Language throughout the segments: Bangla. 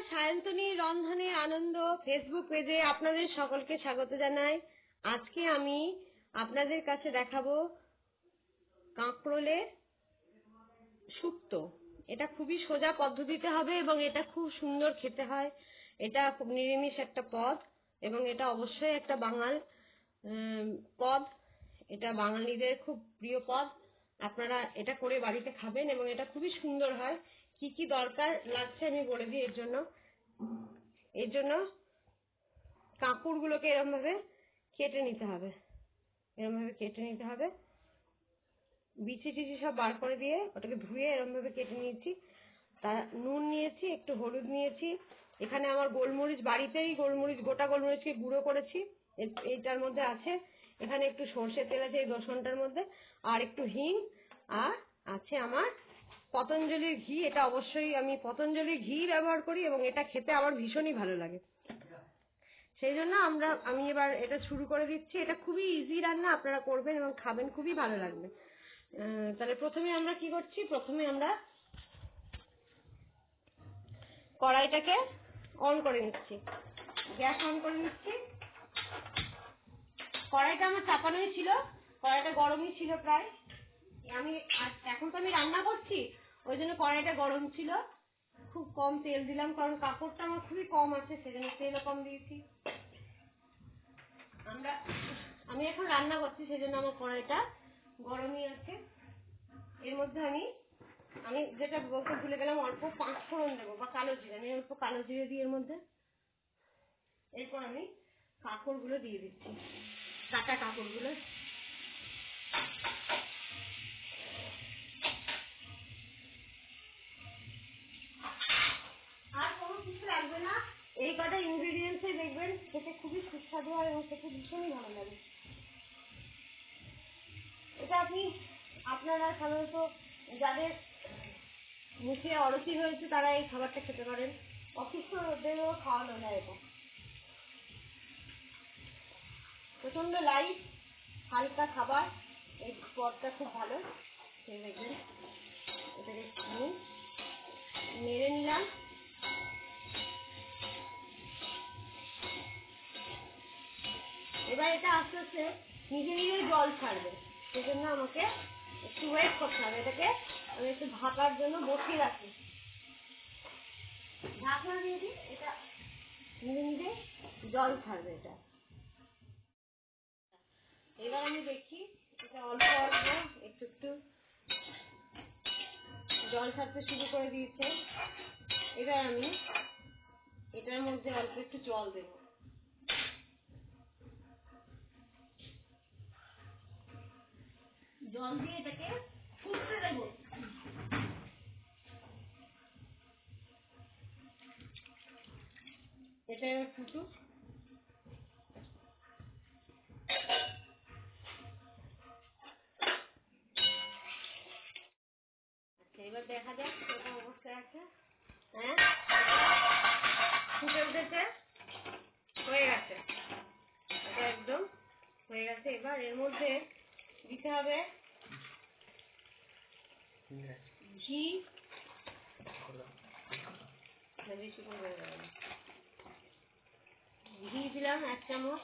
সায়ন্তনী রন্ধনে আনন্দ ফেসবুক পেজে আপনাদের সকলকে স্বাগত জানাই। আজকে আমি আপনাদের কাছে দেখাবো কাঁকরোলের শুক্তো। এটা খুবই সোজা পদ্ধতিতে হবে এবং এটা খুব সুন্দর খেতে হয়। এটা খুব নিরামিষ একটা পদ এবং এটা অবশ্যই একটা বাঙাল পদ। এটা বাঙালিদের খুব প্রিয় পদ। আপনারা এটা করে বাড়িতে খাবেন এবং এটা খুবই সুন্দর হয়। কি কি দরকার লাগছে আমি বলে দিই। এর জন্য কাঁকড়গুলোকে এরকম ভাবে কেটে নিতে হবে, বিচি টিচি সব বার করে দিয়ে ওটাকে ধুয়ে এরকম ভাবে কেটে নিয়েছি। তার নুন নিয়েছি, একটু হলুদ নিয়েছি, এখানে আমার গোলমরিচ বাড়িতেই গোটা গোলমরিচকে গুঁড়ো করেছি এইটার মধ্যে আছে, এখানে একটু সর্ষের তেল আছে এই বেসনটার মধ্যে, আর একটু হিং, আর আছে আমার পতঞ্জলির ঘি। এটা অবশ্যই আমি পতঞ্জলির ঘি ব্যবহার করি এবং এটা খেতে আমার ভীষণই ভালো লাগে। সেই জন্য আমি এবার এটা শুরু করে দিচ্ছি। এটা খুবই ইজি রান্না, আপনারা করবেন এবং খাবেন, খুবই ভালো লাগবে। তাহলে প্রথমে আমরা কি করছি, প্রথমে আমরা কড়াইটাকে অন করে নিচ্ছি, গ্যাস অন করে নিচ্ছি। কড়াইটা আমার চাপানোই ছিল, কড়াইটা গরমই ছিল প্রায়। এখন তো আমি রান্না করছি, ওই জন্য কড়াইটা গরম ছিল। খুব কম তেল দিলাম কারণ কাপড়টা আমার খুবই কম আছে, সেজন্য তেলও কম দিয়েছি। আমি এখন রান্না করছি, সেজন্য আমার কড়াইটা গরমই আছে। এর মধ্যে আমি যেটা বলতে ভুলে গেলাম, অল্প 5 ফোড়ন দেবো বা কালো জিরে। আমি অল্প কালো জিরে দিই এর মধ্যে। এরপর আমি কাঁকড়গুলো দিয়ে দিচ্ছি, কাটা কাঁকড়গুলো। আর কোনো কিছু লাগবে না, এই কটা ইনগ্রিডিয়েন্টসে দেখবেন খেতে খুবই সুস্বাদু হয় এবং খেতে ভীষণই ভালো লাগে। এটা আপনারা সাধারণত যাদের মুখে অরুচি হয়েছে তারা এই খাবারটা খেতে পারেন, অসুস্থদেরও খাওয়ানো যায়। এটা প্রচন্ড লাইট হালকা খাবার, এই পদটা খুব ভালো। দেখবেন এটাকে নেড়ে নিলাম। এবার এটা আস্তে আস্তে নিজে নিজে জল ছাড়বে, সেজন্য আমাকে একটু ওয়েট করতে হবে। এটাকে আমি একটু ঢাকার জন্য বসিয়ে রাখি, ঢাকনা দিয়ে দিই। এটা নিজে নিজে জল ছাড়বে এটা। এবার আমি দেখি এটা অল্প অল্প একটু একটু জল ছাড়তে শুরু করে দিয়েছে। এবার আমি এটার মধ্যে অল্প একটু জল দেব। জল দিয়ে এটাকে ফুটতে দেব। এটা এবার ফুটুক। আচ্ছা, এবার দেখা যাক এরকম অবস্থায় আছে। হ্যাঁ, ফুটে উঠেছে, হয়ে গেছে, এটা একদম হয়ে গেছে। এবার এর মধ্যে দিতে হবে ঘি, ঘি দিলাম 1 চামচ,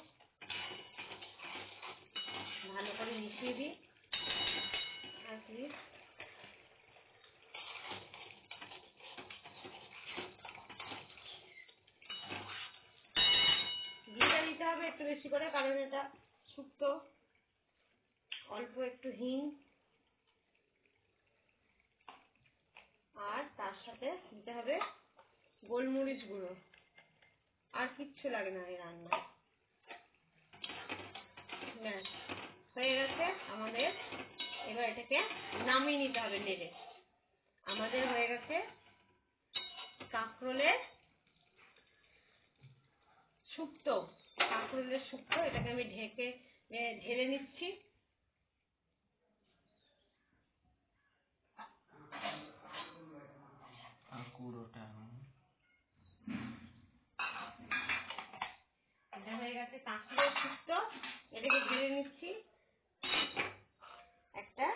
ভালো করে মিশিয়ে দিই। আর প্লিজ ঘিটা দিতে হবে একটু বেশি করে, কারণ এটা শুক্তো। অল্প একটু হিং, আর তার সাথে দিতে হবে গোলমরিচ গুঁড়ো। আর কিচ্ছু লাগে না এই রান্না। ব্যাস হয়ে গেছে আমাদের। এবার এটাকে নামিয়ে নিতে হবে নেড়ে। আমাদের হয়ে গেছে কাঁকরোলের শুক্তো। এটাকে আমি ঢেলে নিচ্ছি। এটা হয়ে গেছে কাঁকরোলের শুক্তো, এটাকে ঢেলে নিচ্ছি। একটা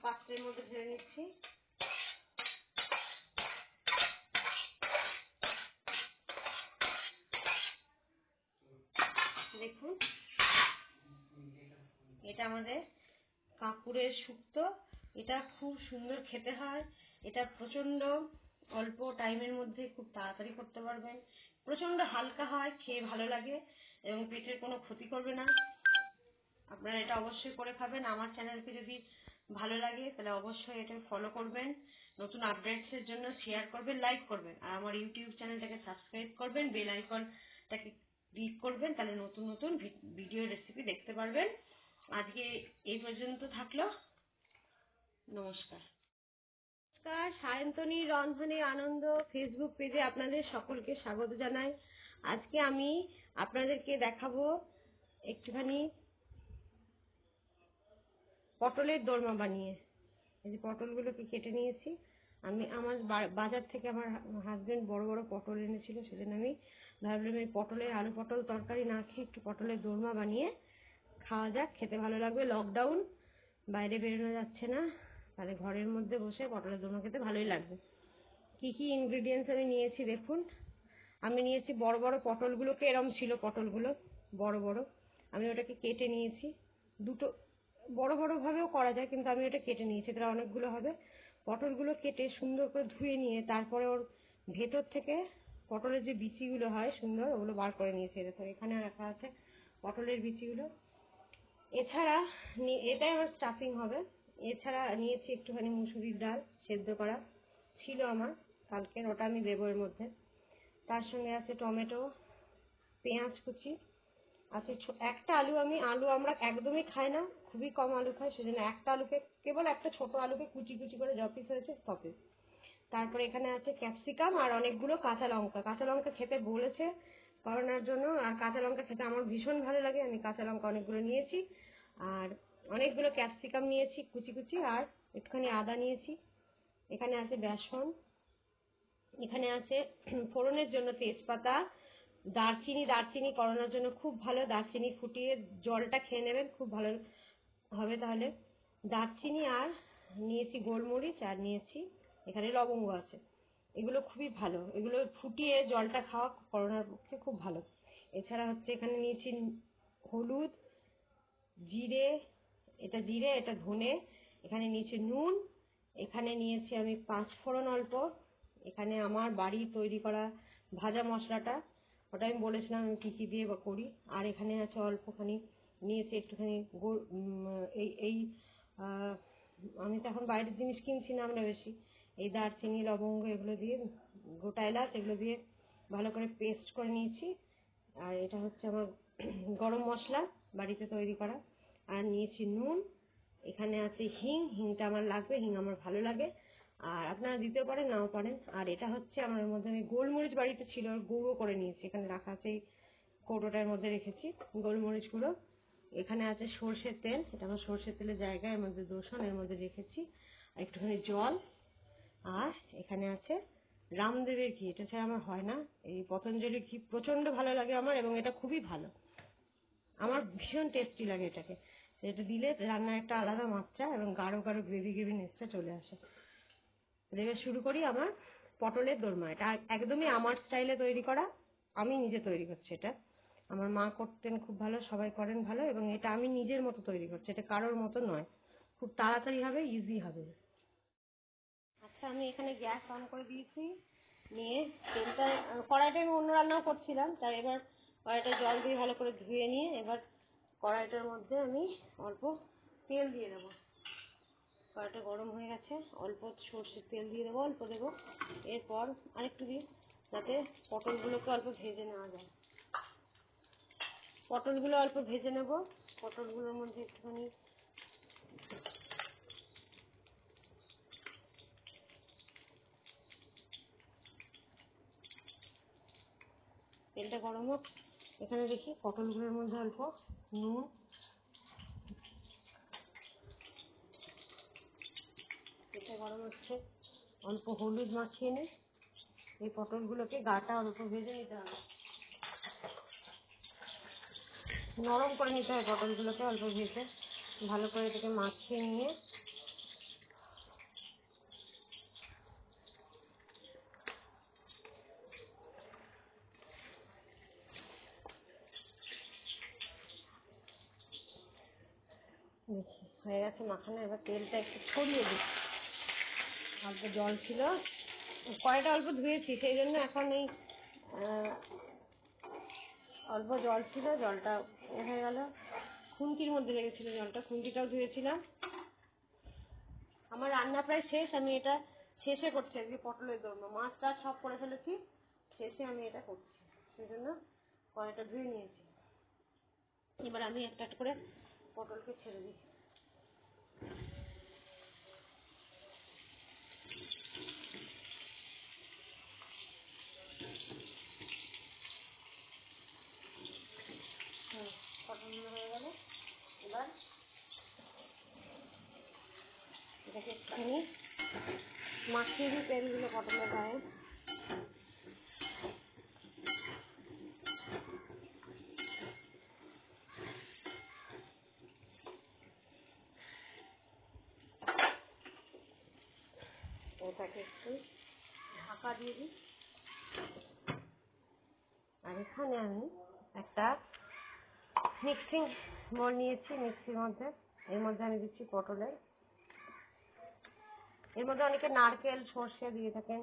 পাত্রের মধ্যে ঢেলে নিচ্ছি। এটা আমাদের কাঁকুড়ের শুক্তো। এটা খুব সুন্দর খেতে হয়। এটা প্রচন্ড অল্প টাইমের মধ্যে খুব তাড়াতাড়ি করতে পারবেন। প্রচন্ড হালকা হয়, খেয়ে ভালো লাগে এবং পেটের কোনো ক্ষতি করবে না। আপনারা এটা অবশ্যই করে খাবেন। আমার চ্যানেলকে যদি ভালো লাগে তাহলে অবশ্যই এটা ফলো করবেন, নতুন আপডেটসের জন্য শেয়ার করবেন, লাইক করবেন, আর আমার ইউটিউব চ্যানেলটাকে সাবস্ক্রাইব করবেন, বেল আইকনটাকে ক্লিক করবেন, তাহলে নতুন নতুন ভিডিও রেসিপি দেখতে পারবেন। আজকে এই পর্যন্ত থাকলো। নমস্কার। নমস্কার, সায়ন্তনী রন্ধনে আনন্দ ফেসবুক পেজে আপনাদের সকলকে স্বাগত জানাই। আজকে আমি আপনাদেরকে দেখাবো একটুখানি পটলের দোরমা বানিয়ে। এই যে পটলগুলোকে কেটে নিয়েছি আমি। আমার বাজার থেকে আমার হাজবেন্ড বড় বড় পটল এনেছিল, সেজন্য আমি ভাবলাম এই পটলের আলু পটল তরকারি না খেয়ে একটু পটলের দোরমা বানিয়ে খাওয়া যাক, খেতে ভালো লাগবে। লকডাউন, বাইরে বেরোনো যাচ্ছে না, তাহলে ঘরের মধ্যে বসে পটলের দোরমা খেতে ভালোই লাগবে। কি কি ইনগ্রিডিয়েন্টস আমি নিয়েছি দেখুন। আমি নিয়েছি বড় বড় পটলগুলোকে, এরম ছিল পটলগুলো বড় বড়, আমি ওটাকে কেটে নিয়েছি। দুটো বড় বড় ভাবেও করা যায়, কিন্তু আমি এটা কেটে নিয়েছি, তাহলে অনেকগুলো হবে। পটলগুলো কেটে সুন্দর করে ধুয়ে নিয়ে তারপরে ওর ভেতর থেকে পটলের যে বিচিগুলো হয় সুন্দর, ওগুলো বার করে নিয়েছি। তো এখানে রাখা আছে পটলের বিচিগুলো। এছাড়া এটাই আমার স্টাফিং হবে। এছাড়া নিয়েছি একটুখানি মুসুরির ডাল সেদ্ধ করা, ছিল আমার কালকের, ওটা আমি দেবো এর মধ্যে। তার সঙ্গে আছে টমেটো, পেঁয়াজ কুচি আছে, একটা আলু। আলু আমরা একদমই খাই না, খুবই কম আলু খাই, সেজন্য একটা আলুকে, কেবল একটা ছোট আলুকে কুচি কুচি করে য পিস হয়েছে তবে। তারপরে এখানে আছে ক্যাপসিকাম আর অনেকগুলো কাঁচা লঙ্কা। কাঁচা লঙ্কা খেতে বলেছে করোনার জন্য, আর কাঁচা লঙ্কা খেতে আমার ভীষণ ভালো লাগে, আমি কাঁচা লঙ্কা অনেকগুলো নিয়েছি। আর অনেকগুলো ক্যাপসিকাম নিয়েছি কুচি কুচি, আর একটুখানি আদা নিয়েছি। এখানে আছে বেসন, এখানে আছে ফোড়নের জন্য তেজপাতা, দারচিনি। দারচিনি করোনার জন্য খুব ভালো, দারচিনি ফুটিয়ে জলটা খেয়ে নেবেন, খুব ভালো হবে তাহলে। দারচিনি, আর নিয়েছি গোলমরিচ, আর নিয়েছি এখানে লবঙ্গ আছে। এগুলো খুবই ভালো, এগুলো ফুটিয়ে জলটা খাওয়া করোনার পক্ষে খুব ভালো। এছাড়া হচ্ছে এখানে নিয়েছি হলুদ, জিরে, এটা জিরে, এটা ধনে। এখানে নিয়েছি নুন, এখানে নিয়েছি আমি পাঁচফোড়ন অল্প, এখানে আমার বাড়ি তৈরি করা ভাজা মশলাটা, ওটা আমি বলেছিলাম আমি কি কি দিয়ে বা করি। আর এখানে আছে অল্পখানি নিয়েছি একটুখানি এই এই আমি তো এখন বাইরের জিনিস কিনছি না আমরা বেশি, এই দারচিনি লবঙ্গ এগুলো দিয়ে, গোটা এলাচ এগুলো দিয়ে ভালো করে পেস্ট করে নিয়েছি। আর এটা হচ্ছে আমার গরম মশলা বাড়িতে তৈরি করা। আর নিয়েছি নুন, এখানে আছে হিং, হিংটা আমার লাগবে, হিং আমার ভালো লাগে, আর আপনারা দিতেও পারেন নাও পারেন। আর এটা হচ্ছে আমার মধ্যে আমি গোলমরিচ বাড়িতে ছিল, গুঁড়ো করে নিয়েছি, এখানে রাখা আছে, এই কৌটোটার মধ্যে রেখেছি গোলমরিচ গুঁড়ো। এখানে আছে সর্ষের তেল, এটা আমার সর্ষের তেলের জায়গা, এর মধ্যে দোসন, এর মধ্যে রেখেছি একটুখানি জল। আর এখানে আছে রামদেবের ঘি, এটা ছাড়া আমার হয় না। এই পতঞ্জলির ঘি প্রচন্ড ভালো লাগে আমার, এবং এটা খুবই ভালো, আমার ভীষণ টেস্টি লাগে এটাকে। এটা দিলে রান্নার একটা আলাদা মাত্রা এবং গাঢ় গাঢ় গ্রেভি গ্রেভি নেসটা চলে আসে। এবার শুরু করি আমার পটলের দোরমা। এটা একদমই আমার স্টাইলে তৈরি করা, আমি নিজে তৈরি করছি এটা। আমার মা করতেন খুব ভালো, সবাই করেন ভালো, এবং এটা আমি নিজের মতো তৈরি করছি, এটা কারোর মতো নয়, খুব তাড়াতাড়ি হবে, ইজি হবে। আচ্ছা, আমি এখানে গ্যাস অন করে দিয়েছি, নিয়ে তেলটা, কড়াইটা আমি অন্য রান্নাও করছিলাম, তাই এবার কড়াইটা জল দিয়ে ভালো করে ধুয়ে নিয়ে এবার কড়াইটার মধ্যে আমি অল্প তেল দিয়ে দেবো। কড়াইটা গরম হয়ে গেছে, অল্প সর্ষের তেল দিয়ে দেবো, অল্প দেবো, এরপর আরেকটু দিই, যাতে পটলগুলোকে অল্প ভেজে নেওয়া যায়। পটলগুলো অল্প ভেজে নেব। পটলগুলোর মধ্যে একটুখানি তেলটা গরম হোক, এখানে দেখি পটলগুলোর মধ্যে অল্প নুন, তেলটা গরম হচ্ছে, অল্প হলুদ মাখিয়ে নিই। এই পটলগুলোকে গাটা অল্প ভেজে নিতে হবে, নরম করে নিতে হয় পটলগুলোকে, অল্প ভেজে ভালো করে এটাকে মাখিয়ে নিয়ে দেখি হয়ে গেছে মাখানো। এবার তেলটা একটু ছড়িয়ে দিই। অল্প জল ছিল, কড়াইটা অল্প ধুয়েছি, সেই জন্য এখন এই অল্প জল ছিল, জলটা হয়ে গেল। খুন্তির মধ্যে লেগেছিল জলটা, খুন্তিটাও ধুয়েছিলাম। আমার রান্না প্রায় শেষ। আমি এটা শেষে করছি আজকে পটলের দোরমা। মাছ টাছ সব করে ফেলেছি, শেষে আমি এটা করছি, সেই জন্য কড়াইটা ধুয়ে নিয়েছি। এবার আমি একটা একটা করে পটলকে ছেড়ে দিই। পটলগুলো হয়ে গেল। এবার এটাকে একটুখানি মাখিয়ে দিই তেলগুলো পটলের গায়ে। এটাকে একটু ঢাকা দিয়ে দিই। আর এখানে আমি একটা মিক্সিং বোল নিয়েছি, মিক্সির মধ্যে এর মধ্যে আমি দিচ্ছি পটলের। এর মধ্যে অনেকে নারকেল সর্ষে দিয়ে থাকেন,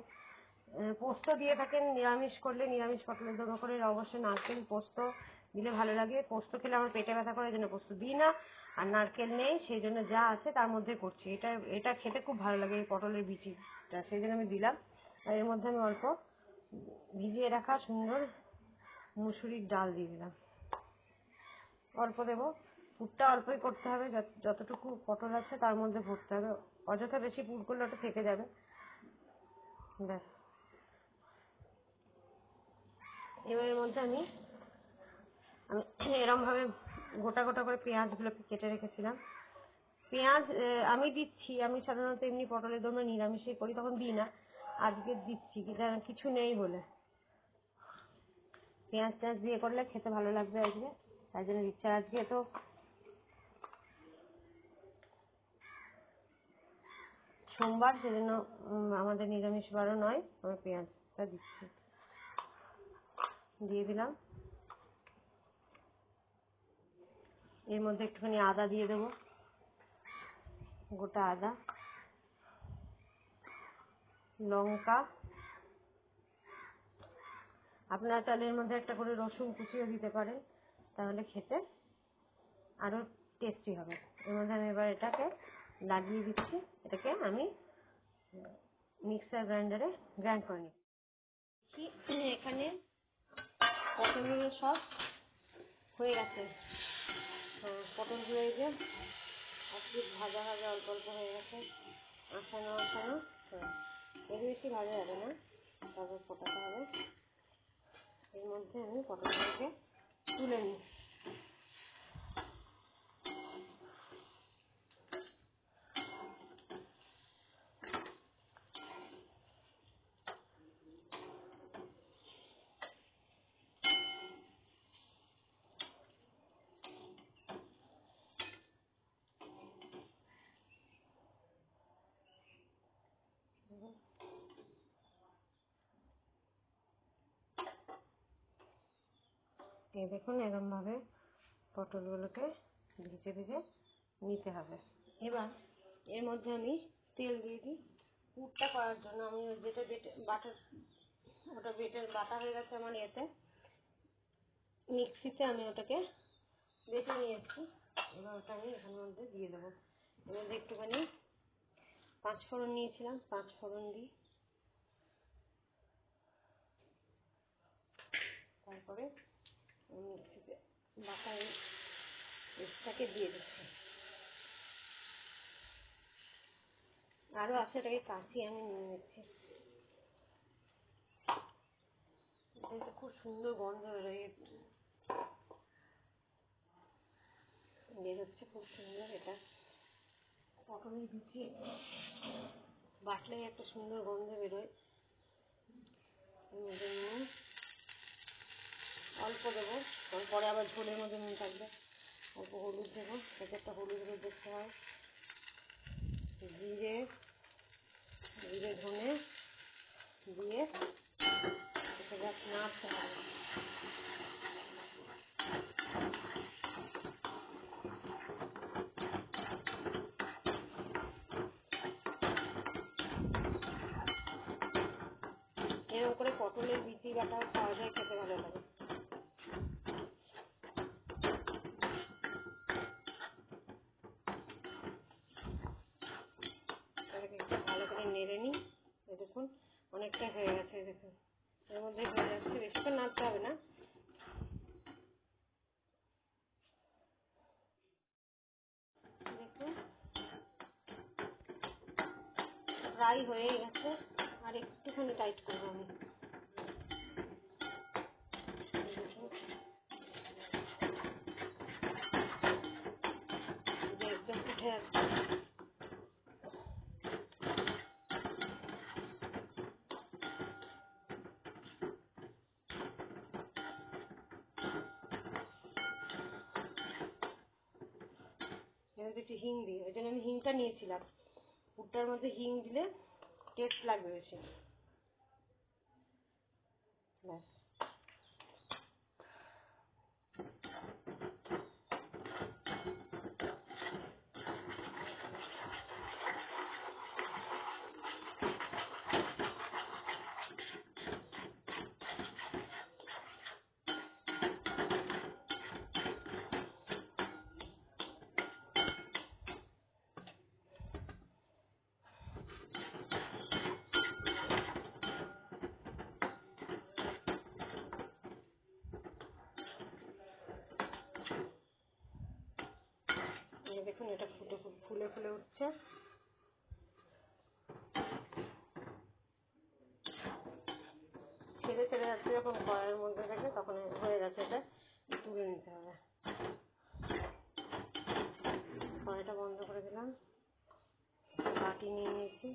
পোস্ত দিয়ে থাকেন। নিরামিষ করলে, নিরামিষ পটলের দোরমা করে অবশ্যই নারকেল পোস্ত দিলে ভালো লাগে। পোস্ত খেলে আমার পেটে ব্যথা করে, এই জন্য পোস্ত দিই না। আর নারকেল নেই, সেই জন্য যা আছে তার মধ্যে করছি। এটা খেতে খুব ভালো লাগে, এই পটলের বিচিটা, সেই জন্য আমি দিলাম। আর এর মধ্যে আমি অল্প ভিজিয়ে রাখা সুন্দর মুসুরির ডাল দিয়ে দিলাম, অল্প দেবো। পুরটা অল্পই করতে হবে, যতটুকু পটল আছে তার মধ্যে ভরতে হবে। অযথা বেশি পুর করলে ওটা থেকে যাবে। ব্যাস। এবার এর মধ্যে আমি এরম ভাবে গোটা গোটা করে পেঁয়াজগুলোকে কেটে রেখেছিলাম। পেঁয়াজ আমি দিচ্ছি, আমি সাধারণত এমনি পটলের দোরমা নিরামিষই করি, তখন দিই না। আজকে দিচ্ছি, কিছু নেই বলে। পেঁয়াজ টেঁয়াজ দিয়ে করলে খেতে ভালো লাগবে আজকে, তাই জন্য দিচ্ছি। আজকে তো সোমবার, সেজন্য আমাদের নিরামিষ বারও নয়, আমি পেঁয়াজটা দিচ্ছি। দিয়ে দিলাম। এর মধ্যে একটুখানি আদা দিয়ে দেবো, গোটা আদা, লঙ্কা। আপনারা চাইলে এর মধ্যে একটা করে রসুন কুচিও দিতে পারেন, তাহলে খেতে আরো টেস্টি হবে। এর মধ্যে আমি এবার এটাকে লাগিয়ে দিচ্ছি। এটাকে আমি মিক্সার গ্রাইন্ডারে গ্রাইন্ড করে নিচ্ছি। এখানে পটলগুলো সব হয়ে গেছে। পটলগুলো এই যে একটু ভাজা ভাজা অল্প অল্প হয়ে গেছে, আসানো আসানো। এর বেশি ভাজা যাবে না, তারপর ফোটাতে হবে। এর মধ্যে আমি পটলগুলোকে তুলে নিই। এই দেখুন, এরকম ভাবে পটলগুলোকে ভেজে ভেজে নিতে হবে। এবার এর মধ্যে আমি তেল দিয়ে দিই পুরটা করার জন্য। আমি যেটা বাটা হয়ে গেছে আমার ইয়েতে, মিক্সিতে আমি ওটাকে বেটে নিয়েছি। এবার ওটা আমি এখানের মধ্যে দিয়ে দেবো। এর মধ্যে একটুখানি পাঁচফোড়ন নিয়েছিলাম, পাঁচফোড়ন দিই। তারপরে মিক্সিতে বাটা পেস্টটাকে দিয়ে দিচ্ছি। আরো আছে, এটাকে কাশি আমি নিয়ে নিচ্ছি। এটা খুব সুন্দর গন্ধ বেরোচ্ছে, খুব সুন্দর। এটা পটলের বিচি বাটলে একটা সুন্দর গন্ধ বেরোয়। অল্প দেবো, পরে আবার ঝোলের মধ্যে নুন থাকবে। অল্প হলুদ দেবো, যাতে একটা হলুদ হলুদ দেখতে হয়। জিরে ধনে দিয়ে এটা নাড়তে হবে। পটলের বিচি বাটাও খাওয়া যায়, খেতে ভালো লাগে। একটু ভালো করে নেড়ে নিই। দেখুন অনেকটা হয়ে গেছে, দেখুন এর মধ্যে হয়ে যাচ্ছে, বেশিক্ষণ নাড়তে হবে না। দেখুন ফ্রাই হয়ে গেছে, আর একটুখানি টাইট করবো আমি। একদম উঠে যাচ্ছে। এবার একটু হিং দিই, ওই জন্য আমি হিংটা নিয়েছিলাম। পুরটার মধ্যে হিং দিলে টেস্ট লাগবে বেশি। ব্যাস দেখুন এটা ফুলে ফুলে উঠছে। ছেড়ে ছেড়ে যাচ্ছে যখন কড়াইয়ের মধ্যে থেকে, তখন হয়ে গেছে, এটা তুলে নিতে হবে। কড়াইটা বন্ধ করে দিলাম, বাটি নিয়ে নিয়েছি।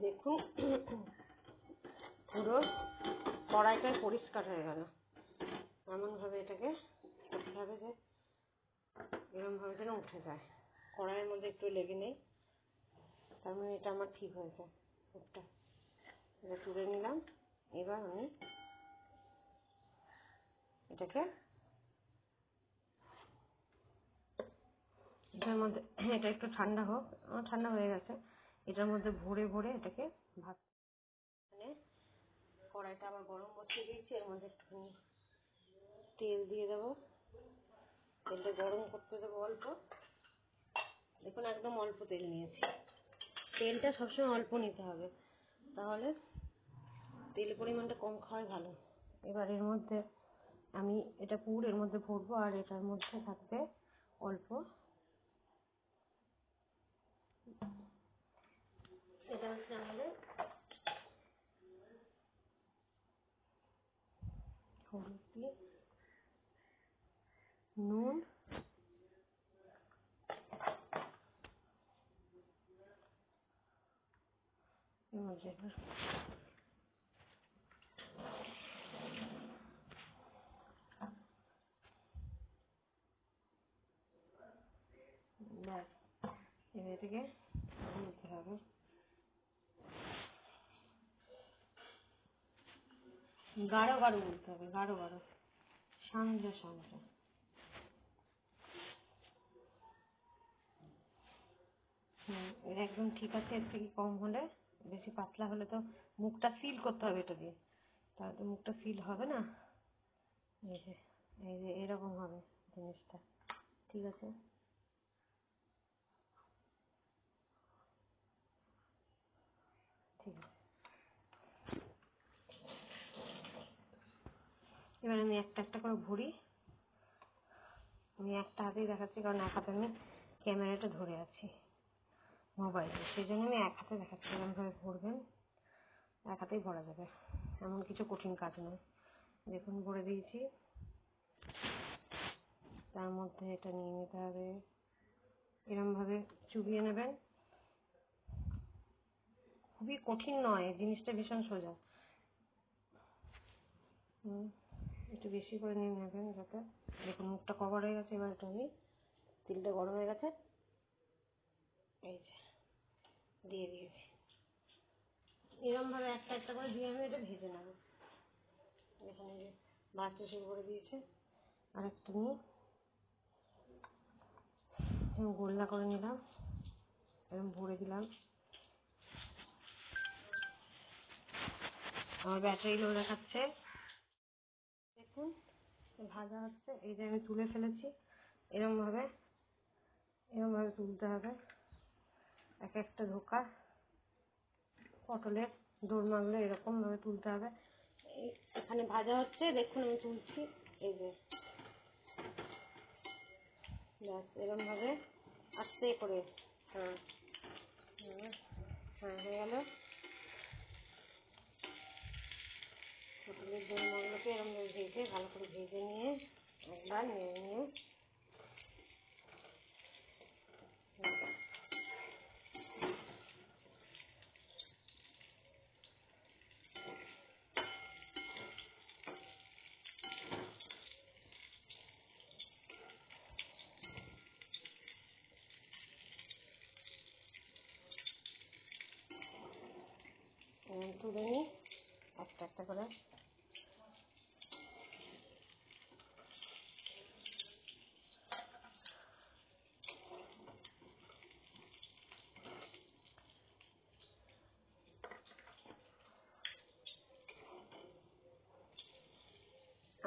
দেখুন পুরো কড়াইটা পরিষ্কার হয়ে গেল। এমনভাবে এটাকে করতে হবে যে এরমভাবে যেন উঠে যায়, কড়াইয়ের মধ্যে একটু লেগে নেই, তার মানে এটা আমার ঠিক হয়েছে। পুরটা এটা তুলে নিলাম। এবার আমি এটাকে এটার মধ্যে, এটা একটু ঠান্ডা হোক, আমার ঠান্ডা হয়ে গেছে, এটার মধ্যে ভরে ভরে এটাকে ভাত। মানে কড়াইটা আবার গরম বসিয়ে দিয়েছি, এর মধ্যে একটুখানি তেল দিয়ে দেবো। তেলটা গরম করতে দেবো অল্প। দেখুন একদম অল্প তেল নিয়েছি। তেলটা সবসময় অল্প নিতে হবে, তাহলে তেলের পরিমাণটা কম খাওয়াই ভালো। এবার এর মধ্যে আমি এটা পুর এর মধ্যে ভরবো, আর এটার মধ্যে থাকবে অল্প, এটা হচ্ছে আমাদের হলুদ দিয়ে নুন, এর মধ্যে ব্যাস, এবার থেকে নিতে হবে। গাঢ় গাঢ় বলতে হবে, গাঢ় গাঢ়, সামজা সামজা। এটা একদম ঠিক আছে। এর থেকে কম হলে, বেশি পাতলা হলে তো মুখটা সিল করতে হবে এটা দিয়ে, তাহলে তো মুখটা সিল হবে না। এই যে এই যে এরকম হবে জিনিসটা, ঠিক আছে। ঠিক আছে, এবার আমি একটা একটা করে ভরি। আমি একটা হাতেই দেখাচ্ছি, কারণ এক হাতে আমি ক্যামেরাটা ধরে আছি মোবাইলে, সেই জন্য আমি এক হাতে দেখাচ্ছি। এরকমভাবে ভরবেন, এক হাতেই ভরা যাবে, এমন কিছু কঠিন কাজ নয়। দেখুন ভরে দিয়েছি। তার মধ্যে এটা নিয়ে নিতে হবে, এরকমভাবে চুবিয়ে নেবেন। খুবই কঠিন নয়, জিনিসটা ভীষণ সোজা। একটু বেশি করে নিয়ে নেবেন যাতে, দেখুন মুখটা কভার হয়ে গেছে। এবার এটা আমি, তেলটা গরম হয়ে গেছে, এই যে দিয়ে দিয়েছি। এরকমভাবে একটা একটা করে দিয়ে আমি এটা ভেজে নেব। এখানে যে ভাজতে শুরু করে দিয়েছে, আর একটা নিয়ে গোল্লা করে নিলাম, এরকম ভরে দিলাম। আমার ব্যাটারি লো দেখাচ্ছে, দেখুন ভাজা হচ্ছে। এই যে আমি তুলে ফেলেছি, এরকমভাবে তুলতে হবে এক একটা ধোকা। পটলের দোরমাগুলো এরকম ভাবে তুলতে হবে। এখানে ভাজা হচ্ছে, দেখুন আমি তুলছি, এই যে ব্যাস এরকম ভাবে আস্তে করে। হ্যাঁ হ্যাঁ হয়ে গেল। পটলের দোরমাগুলোকে এরকম ভাবে ভেজে, ভালো করে ভেজে নিয়ে একবার নেড়ে নিয়ে তুলে নিই একটা একটা করে।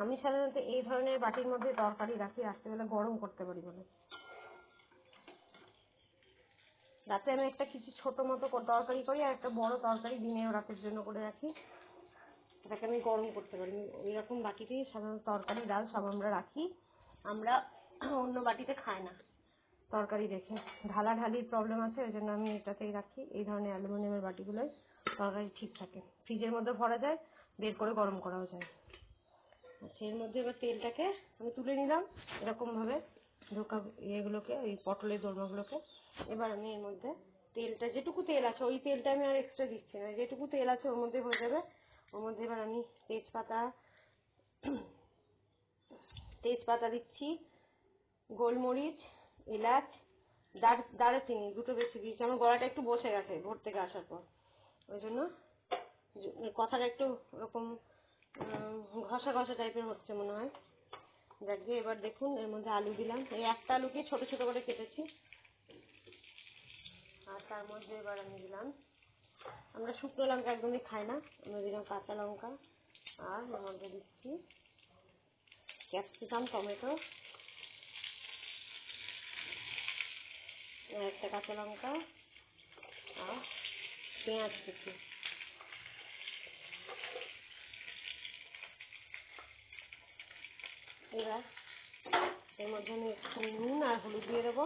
আমি সাধারণত এই ধরনের বাটির মধ্যে তরকারি রাখি, রাত্রেবেলা গরম করতে পারি বলে। রাতে আমি একটা কিছু ছোট মতো তরকারি করি, আর একটা বড় তরকারি দিনেও রাতের জন্য করে রাখি, এটাকে আমি গরম করতে পারি। এরকম বাটিতেই সাধারণত তরকারি ডাল সব আমরা রাখি। আমরা অন্য বাটিতে খাই না তরকারি রেখে, ঢালাঢালির প্রবলেম আছে, ওই জন্য আমি এটাতেই রাখি। এই ধরনের অ্যালুমিনিয়ামের বাটিগুলোয় তরকারি ঠিক থাকে, ফ্রিজের মধ্যে ভরা যায়, বের করে গরম করাও যায়। আচ্ছা, এর মধ্যে এবার তেলটাকে আমি তুলে নিলাম এরকম ভাবে, ধোকা ইয়েগুলোকে, ওই পটলের দোরমাগুলোকে। এবার আমি এর মধ্যে তেলটা, যেটুকু তেল আছে ওই তেলটা আমি আর এক্সট্রা দিচ্ছি না, যেটুকু তেল আছে ওর মধ্যে হয়ে যাবে। ওর মধ্যে এবার আমি তেজপাতা দিচ্ছি, গোলমরিচ, এলাচ, দারচিনি দুটো বেশি দিয়েছি। আমার গলাটা একটু বসে গেছে ভোর থেকে আসার পর, ওই জন্য কথাটা একটু ওরকম ঘষা ঘষা টাইপের হচ্ছে মনে হয়। যাকে এবার দেখুন এর মধ্যে আলু দিলাম, এই একটা আলুকে ছোট ছোট করে কেটেছি। আর তার মধ্যে এবার আমি দিলাম, আমরা শুকনো লঙ্কা একদমই খাই না, আমরা দিলাম কাঁচা লঙ্কা। আর এর মধ্যে দিচ্ছি ক্যাপসিকাম, টমেটো, একটা কাঁচা লঙ্কা আর পেঁয়াজ কুচি। এবার এর মধ্যে আমি একটু নুন আর হলুদ দিয়ে দেবো।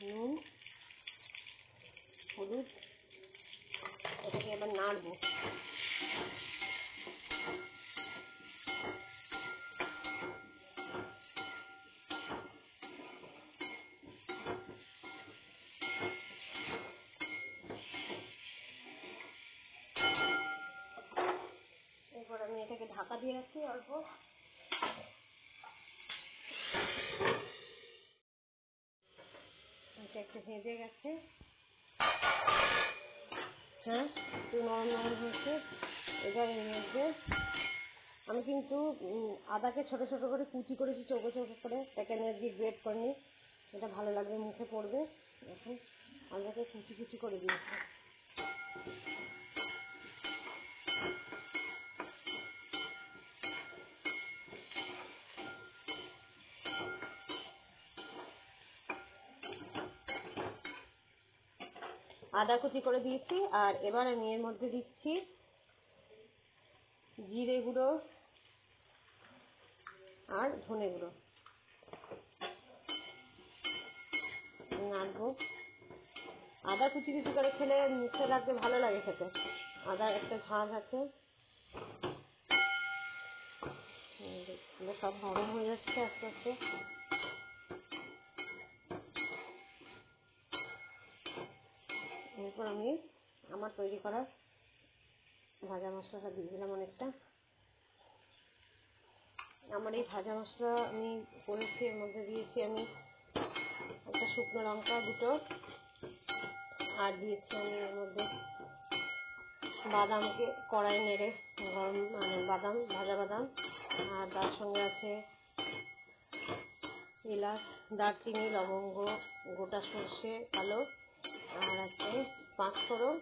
নুন, হলুদ, এটাকে এবার নাড়বো। এরপর আমি এটাকে ঢাকা দিয়ে রাখছি অল্প। এটা একটু ভেজে গেছে, হ্যাঁ একটু নরম নরম হয়েছে। এবার এর মধ্যে আমি কিন্তু আদাকে ছোট ছোট করে কুচি করেছি, চৌকো চৌকো করে, এটাকে আমি আজকে গ্রেট করিনি, এটা ভালো লাগবে, মুখে পড়বে। এখন আদাকে কুচি কুচি করে দিয়েছি। আদা কুচি করে দিয়েছি। আর এবার আমি এর মধ্যে দিচ্ছি জিরে গুঁড়ো, আর ধনে গুঁড়ো নাড়বো। আদা কুচি কুচি করে খেলে মুখে লাগতে ভালো লাগে খেতে, আদার একটা ঝাঁঝ আছে। সব নরম হয়ে যাচ্ছে আস্তে আস্তে। এরপর আমি আমার তৈরি করা ভাজা মশলাটা দিয়ে দিলাম অনেকটা। আমার এই ভাজা মশলা আমি করেছি, এর মধ্যে দিয়েছি আমি একটা শুকনো লঙ্কা দুটো, আর দিয়েছি আমি এর মধ্যে বাদামকে কড়াই নেড়ে গরম, মানে বাদাম, ভাজা বাদাম, আর তার সঙ্গে আছে এলাচ, দারচিনি, লবঙ্গ, গোটা সর্ষে কালো, আর আছে পাঁচফোড়ন,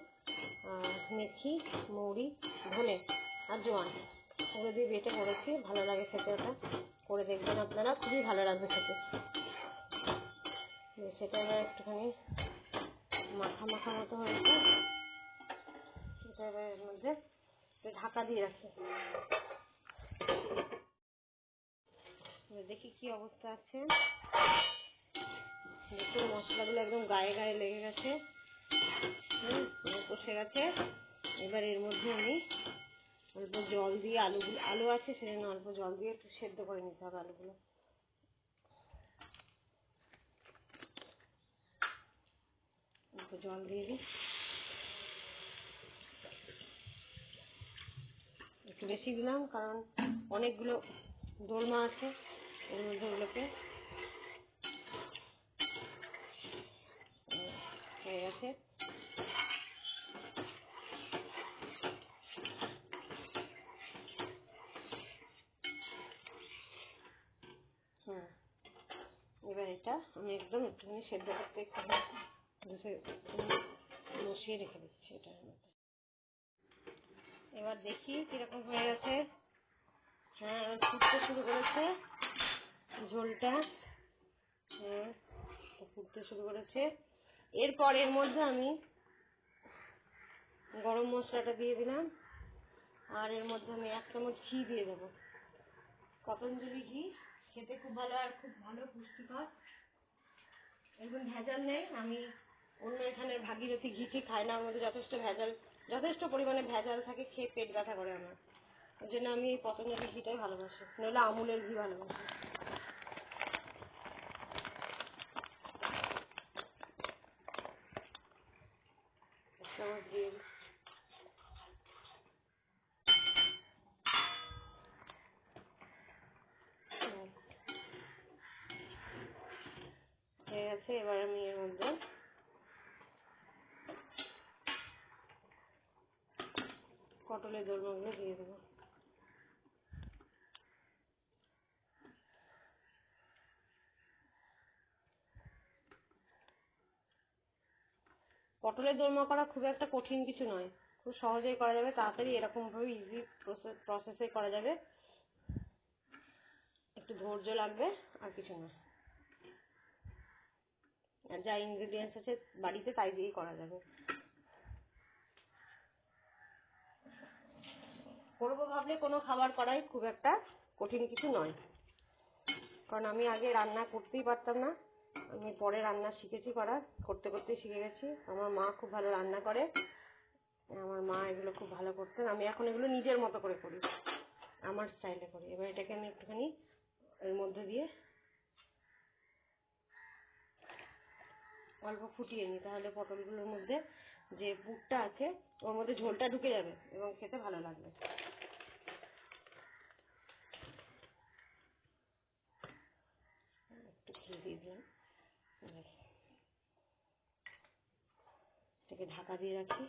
মেথি, মৌরি, ধনে আর জোয়ান, ওগুলো দিয়ে বেটে করেছি। ভালো লাগে খেতে, ওটা করে দেখবেন আপনারা, খুবই ভালো লাগবে খেতে। সেটা এবার একটুখানি মাখা মাখা মতো হয়েছে, সেটা এবার এর মধ্যে ঢাকা দিয়ে রাখি। দেখি কি অবস্থা আছে। দেখুন মশলাগুলো একদম গায়ে গায়ে লেগে গেছে, কষে গেছে। এবার এর মধ্যে আমি অল্প জল দিয়ে, আলু আছে সেজন্য অল্প জল দিয়ে একটু সেদ্ধ করে নিতে হবে আলুগুলো। অল্প জল দিয়ে দিই, একটু বেশি দিলাম কারণ অনেকগুলো দোলমা আছে এর মধ্যে, ওগুলোকে হয়ে গেছে। এবার এটা আমি একদম একটুখানি সেদ্ধ করতে বসিয়ে রেখে দিচ্ছি এটার মধ্যে। এবার দেখি কিরকম হয়ে গেছে। হ্যাঁ, ফুটতে শুরু করেছে ঝোলটা, ফুটতে শুরু করেছে। এরপর এর মধ্যে আমি গরম মশলাটা দিয়ে দিলাম, আর এর মধ্যে আমি 1 চামচ ঘি দিয়ে দেবো, পতঞ্জলি ঘি। খেতে খুব ভালো আর খুব ভালো পুষ্টিকর, একদম ভেজাল নেই। আমি অন্য এখানের ভাগীরথী ঘিটি খাই না, আমাদের যথেষ্ট পরিমাণে ভেজাল থাকে, খেয়ে পেট ব্যথা করে আমার। ওই জন্য আমি এই পতঞ্জলি ঘিটাই ভালোবাসি, নইলে আমুলের ঘি ভালোবাসি। দিয়ে হয়ে গেছে। এবার আমি এর মধ্যে পটলের দোরমাগুলো দিয়ে দেবো। পটলের দোরমা করা খুব একটা কঠিন কিছু নয়, খুব সহজেই করা যাবে, তাড়াতাড়ি এরকম ভাবে ইজি প্রসেসে করা যাবে। একটু ধৈর্য লাগবে, আর কিছু না। আর যা ইনগ্রেডিয়েন্টস আছে বাড়িতে তাই দিয়েই করা যাবে। করবো ভাবলে কোনো খাবার করাই খুব একটা কঠিন কিছু নয়, কারণ আমি আগে রান্না করতেই পারতাম না, আমি পরে রান্না শিখেছি, করতে করতে শিখে গেছি। আমার মা খুব ভালো রান্না করে, আমার মা এগুলো খুব ভালো করতেন। আমি এখন এগুলো নিজের মতো করে করি, আমার স্টাইলে করি। এবার এটাকে আমি একটুখানি এর মধ্যে দিয়ে অল্প ফুটিয়ে নিই, তাহলে পটলগুলোর মধ্যে যে পুরটা আছে ওর মধ্যে ঝোলটা ঢুকে যাবে এবং খেতে ভালো লাগবে। একটু ঘি দিয়ে দিলাম, এটাকে ঢাকা দিয়ে রাখি।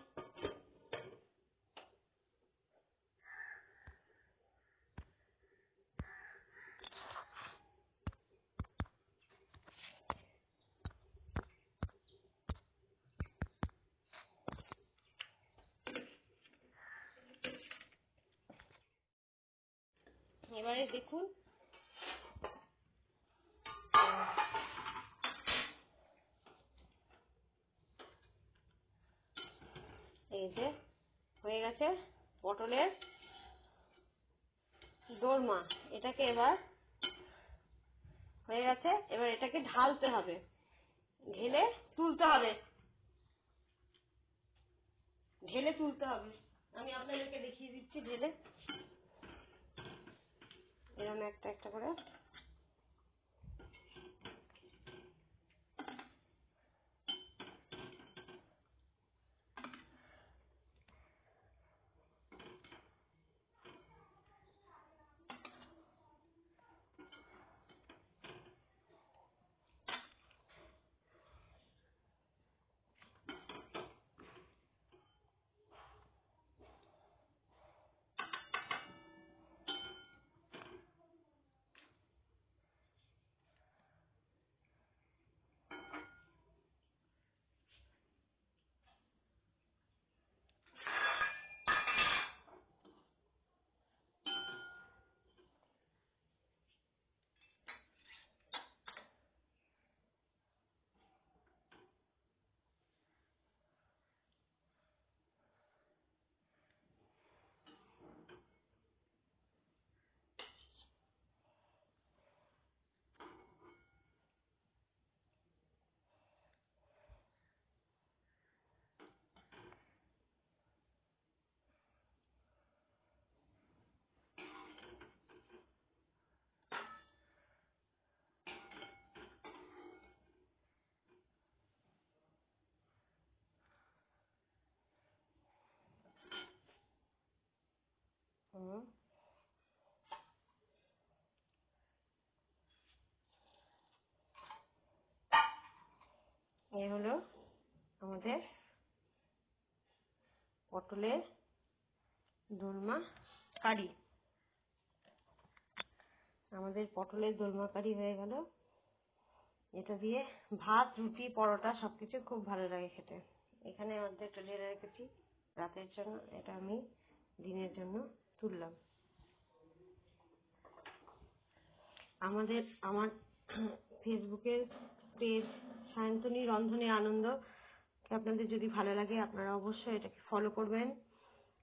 এবারে দেখুন এই যে হয়ে গেছে পটলের দোরমা। এটাকে এবার হয়ে গেছে। এবার এটাকে ঢালতে হবে, ঢেলে তুলতে হবে, ঢেলে তুলতে হবে। আমি আপনাদেরকে দেখিয়ে দিচ্ছি ঢেলে, এরকম একটা একটা করে। এই হলো আমাদের পটলের দোলমা কারি। আমাদের পটলের দোলমা কারি হয়ে গেল। এটা দিয়ে ভাত, রুটি, পরোটা সবকিছু খুব ভালো লাগে খেতে। এখানে অর্ধেকটা ঢেলে রেখেছি রাতের জন্য, এটা আমি দিনের জন্য তুললাম। আমার ফেসবুকের পেজ সায়ন্তনী রন্ধনে আনন্দ আপনাদের যদি ভালো লাগে আপনারা অবশ্যই এটাকে ফলো করবেন,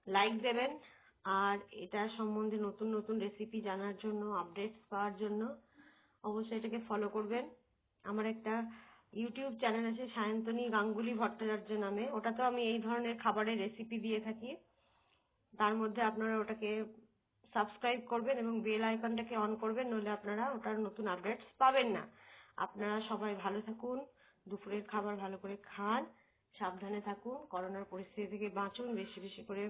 লাইক দেবেন, আর এটা সম্বন্ধে নতুন নতুন রেসিপি জানার জন্য, আপডেট পাওয়ার জন্য অবশ্যই এটাকে ফলো করবেন। আমার একটা ইউটিউব চ্যানেল আছে সায়ন্তনী গাঙ্গুলি ভট্টাচার্য নামে, ওটাতেও আমি এই ধরনের খাবারের রেসিপি দিয়ে থাকি। তার মধ্যে আপনারা ওটাকে সাবস্ক্রাইব করবেন এবং বেল আইকনটাকে অন করবেন, নইলে আপনারা ওটার নতুন আপডেটস পাবেন না। আপনারা সবাই ভালো থাকুন, দুপুরের খাবার ভালো করে খান, সাবধানে থাকুন, করোনার পরিস্থিতি থেকে বাঁচুন, বেশি বেশি করে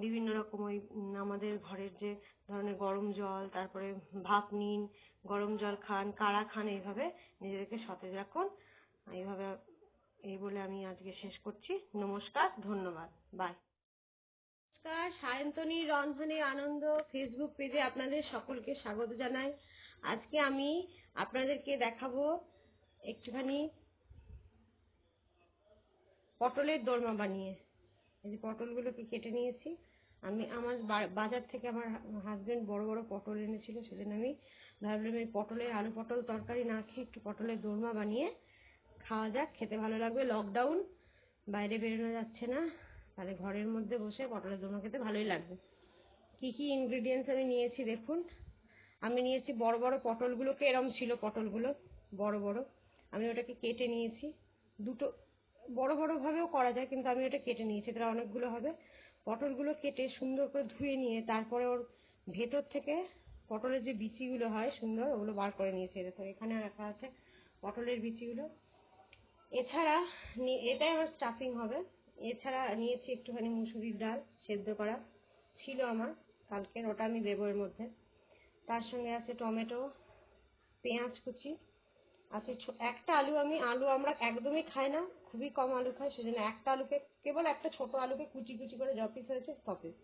বিভিন্ন রকম ওই আমাদের ঘরের যে ধরনের গরম জল, তারপরে ভাপ নিন, গরম জল খান, কাড়া খান, এইভাবে নিজেদেরকে সতেজ রাখুন। এইভাবে এই বলে আমি আজকে শেষ করছি। নমস্কার, ধন্যবাদ, বাই। নমস্কার, সায়ন্তনী রন্ধনে আনন্দ ফেসবুক পেজে আপনাদের সকলকে স্বাগত জানাই। আজকে আমি আপনাদেরকে দেখাবো একটুখানি পটলের দোরমা বানিয়ে। এই যে পটলগুলোকে কেটে নিয়েছি আমি, আমার বাজার থেকে আমার হাজবেন্ড বড় বড় পটল এনেছিল, সেজন্য আমি ভাবলাম এই পটলের আলু পটল তরকারি না খেয়ে একটু পটলের দোরমা বানিয়ে খাওয়া যাক, খেতে ভালো লাগবে। লকডাউন, বাইরে বেরোনো যাচ্ছে না, তাহলে ঘরের মধ্যে বসে পটলের দোরমা খেতে ভালোই লাগবে। কি কি ইনগ্রিডিয়েন্টস আমি নিয়েছি দেখুন। আমি নিয়েছি বড় বড় পটলগুলোকে, এরম ছিল পটলগুলো বড় বড়, আমি ওটাকে কেটে নিয়েছি। দুটো বড় বড় ভাবেও করা যায়, কিন্তু আমি ওটা কেটে নিয়েছি, তাহলে অনেকগুলো হবে। পটলগুলো কেটে সুন্দর করে ধুয়ে নিয়ে তারপরে ওর ভেতর থেকে পটলের যে বিচিগুলো হয় সুন্দর, ওগুলো বার করে নিয়েছি। দেখো এখানে রাখা আছে পটলের বিচিগুলো। এছাড়া এটাই আমার স্টাফিং হবে। এছাড়া নিয়েছি একটুখানি মুসুরির ডাল সেদ্ধ করা, ছিল আমার কালকের, ওটা আমি দেবো এর মধ্যে। তার সঙ্গে আছে টমেটো, পেঁয়াজ কুচি আছে, একটা আলু, আলু আমরা একদমই খাই না, খুবই কম আলু খাই, সেজন্য একটা আলুকে, কেবল একটা ছোট আলুকে কুচি কুচি করে য পিস হয়েছে ত পিস।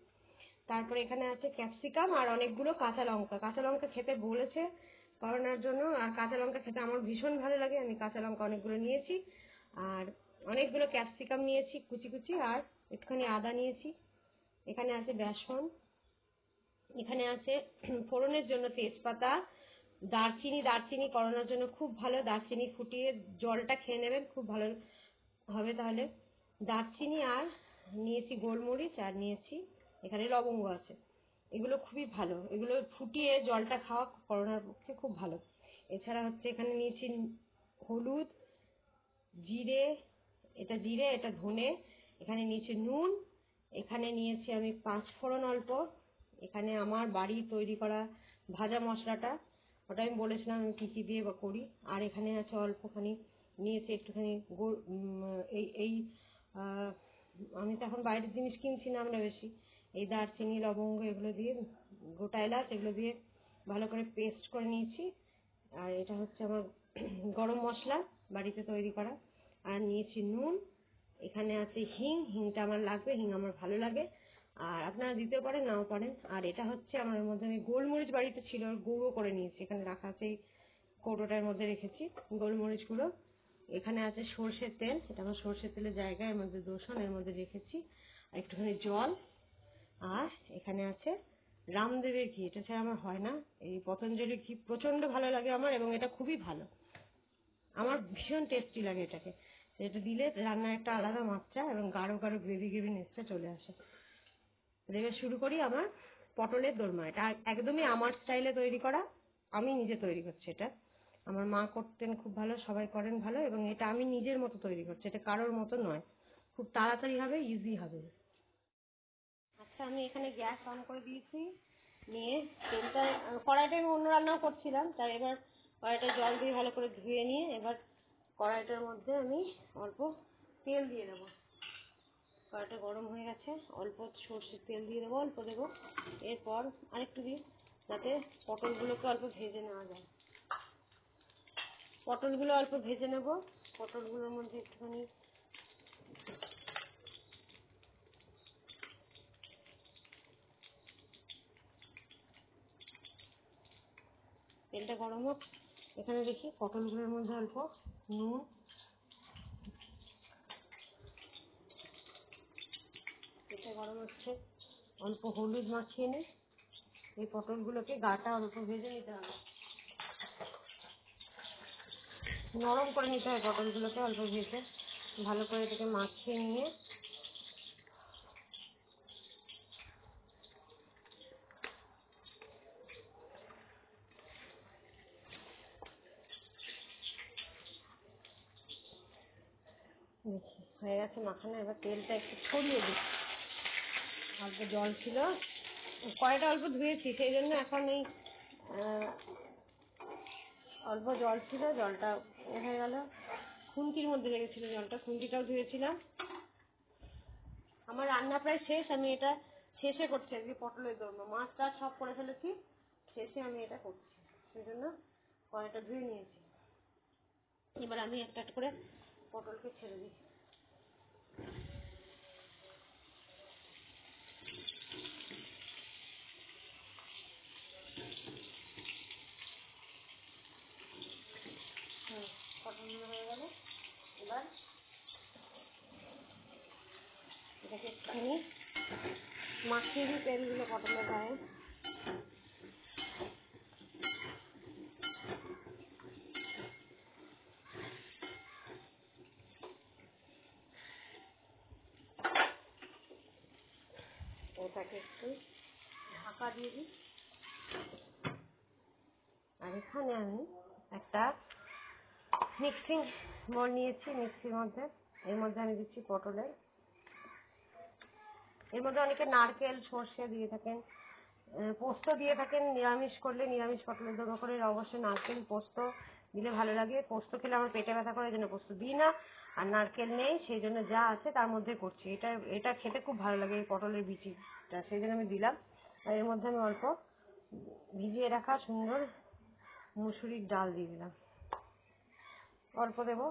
তারপরে এখানে আছে ক্যাপসিকাম আর অনেকগুলো কাঁচা লঙ্কা। কাঁচা লঙ্কা খেতে বলেছে করোনার জন্য, আর কাঁচা লঙ্কা খেতে আমার ভীষণ ভালো লাগে, আমি কাঁচা লঙ্কা অনেকগুলো নিয়েছি। আর অনেকগুলো ক্যাপসিকাম নিয়েছি কুচি কুচি, আর একটুখানি আদা নিয়েছি। এখানে আছে বেসন, এখানে আছে ফোড়নের জন্য তেজপাতা, দারচিনি। দারচিনি করোনার জন্য খুব ভালো, দারচিনি ফুটিয়ে জলটা খেয়ে নেবেন, খুব ভালো হবে তাহলে। দারচিনি, আর নিয়েছি গোলমরিচ, আর নিয়েছি এখানে লবঙ্গ আছে। এগুলো খুবই ভালো, এগুলো ফুটিয়ে জলটা খাওয়া করোনার পক্ষে খুব ভালো। এছাড়া হচ্ছে এখানে নিয়েছি হলুদ, জিরে, এটা জিরে, এটা ধনে, এখানে নিয়েছি নুন, এখানে নিয়েছি আমি 5 ফোড়ন অল্প, এখানে আমার বাড়ি তৈরি করা ভাজা মশলাটা, ওটা আমি বলেছিলাম আমি কি কি দিয়ে বা করি। আর এখানে আছে অল্পখানি নিয়েছি একটুখানি এই এই আমি তো এখন বাইরের জিনিস কিনছি না আমরা বেশি, এই দারচিনি, লবঙ্গ এগুলো দিয়ে, গোটা এলাচ এগুলো দিয়ে ভালো করে পেস্ট করে নিয়েছি। আর এটা হচ্ছে আমার গরম মশলা বাড়িতে তৈরি করা। আর নিয়েছি নুন, এখানে আছে হিং, হিংটা আমার লাগবে, হিং আমার ভালো লাগে, আর আপনারা দিতে পারেন নাও পারেন। আর এটা হচ্ছে আমার মধ্যে আমি গোলমরিচ বাড়িতে ছিল, গুঁড়ো করে নিয়েছি, এখানে রাখা আছে, এই কৌটোটার মধ্যে রেখেছি গোলমরিচ গুঁড়ো। এখানে আছে সর্ষের তেল, এটা আমার সর্ষের তেলের জায়গা, এর মধ্যে দোসন, এর মধ্যে রেখেছি একটুখানি জল। আর এখানে আছে রামদেবের ঘি, এটা ছাড়া আমার হয় না। এই পতঞ্জলির ঘি প্রচন্ড ভালো লাগে আমার, এবং এটা খুবই ভালো, আমার ভীষণ টেস্টি লাগে এটাকে। এটা দিলে রান্নার একটা আলাদা মাত্রা এবং গাঢ় গাঢ় গ্রেভি গ্রেভি নেস্টটা চলে আসে। এবার শুরু করি আমার পটলের দোরমা। এটা একদমই আমার স্টাইলে তৈরি করা, আমি নিজে তৈরি করছি এটা। আমার মা করতেন খুব ভালো, সবাই করেন ভালো, এবং এটা আমি নিজের মতো তৈরি করছি, এটা কারোর মতো নয়, খুব তাড়াতাড়ি হবে, ইজি হবে। আচ্ছা, আমি এখানে গ্যাস অন করে দিয়েছি, নিয়ে তেলটা, কড়াইটা আমি অন্য রান্নাও করছিলাম, তাই এবার কড়াইটা জল দিয়ে ভালো করে ধুয়ে নিয়ে এবার কড়াইটার মধ্যে আমি অল্প তেল দিয়ে দেবো। কড়াইটা গরম হয়ে গেছে, অল্প সর্ষের তেল দিয়ে দেবো, অল্প দেবো, এরপর আরেকটু দিই, যাতে পটলগুলোকে অল্প ভেজে নেওয়া যায়। পটলগুলো অল্প ভেজে নেব, পটলগুলোর মধ্যে একটুখানি তেলটা গরম হোক। এখানে দেখি পটলগুলোর মধ্যে অল্প নুন, তেলটা গরম হচ্ছে, অল্প হলুদ মাখিয়ে নিই। এই পটলগুলোকে গাটা অল্প ভেজে নিতে হবে, নরম করে নিতে হয় পটলগুলোকে, অল্প ভেজে ভালো করে এটাকে মাখিয়ে নিয়ে দেখি হয়ে গেছে মাখানো। এবার তেলটা একটু ছড়িয়ে দিই, অল্প জল ছিল, কড়াইটা অল্প ধুয়েছি, সেই জন্য এখন এই অল্প জল ছিল, জলটা হয়ে গেল, খুন্তির মধ্যে লেগেছিল জলটা, খুন্তিটাও ধুয়েছিলাম। আমার রান্না প্রায় শেষ, আমি এটা শেষে করছি আজকে পটলের দোরমা, মাছ টাছ সব করে ফেলেছি, শেষে আমি এটা করছি, সেই জন্য কড়াইটা ধুয়ে নিয়েছি। এবার আমি একটা একটা করে পটলকে ছেড়ে দিই। পটলগুলো হয়ে গেল, এবার এটাকে একটুখানি মাখিয়ে দিই তেলগুলো পটলের গায়ে। এটাকে একটু ঢাকা দিয়ে দিই। আর এখানে আমি একটা মিক্সিং বোল নিয়েছি, মিক্সির মধ্যে, এর মধ্যে আমি দিচ্ছি পটলের, এর মধ্যে অনেকে নারকেল সর্ষে দিয়ে থাকেন, পোস্ত দিয়ে থাকেন, নিরামিষ করলে, নিরামিষ পটলের দোরমা করে অবশ্যই নারকেল পোস্ত দিলে ভালো লাগে। পোস্ত খেলে আমার পেটে ব্যথা করে, এই জন্য পোস্ত দিই না, আর নারকেল নেই, সেই জন্য যা আছে তার মধ্যে করছি। এটা এটা খেতে খুব ভালো লাগে, এই পটলের বিচিটা, সেই জন্য আমি দিলাম। আর এর মধ্যে আমি অল্প ভিজিয়ে রাখা সুন্দর মুসুরির ডাল দিয়ে দিলাম, অল্প দেবো,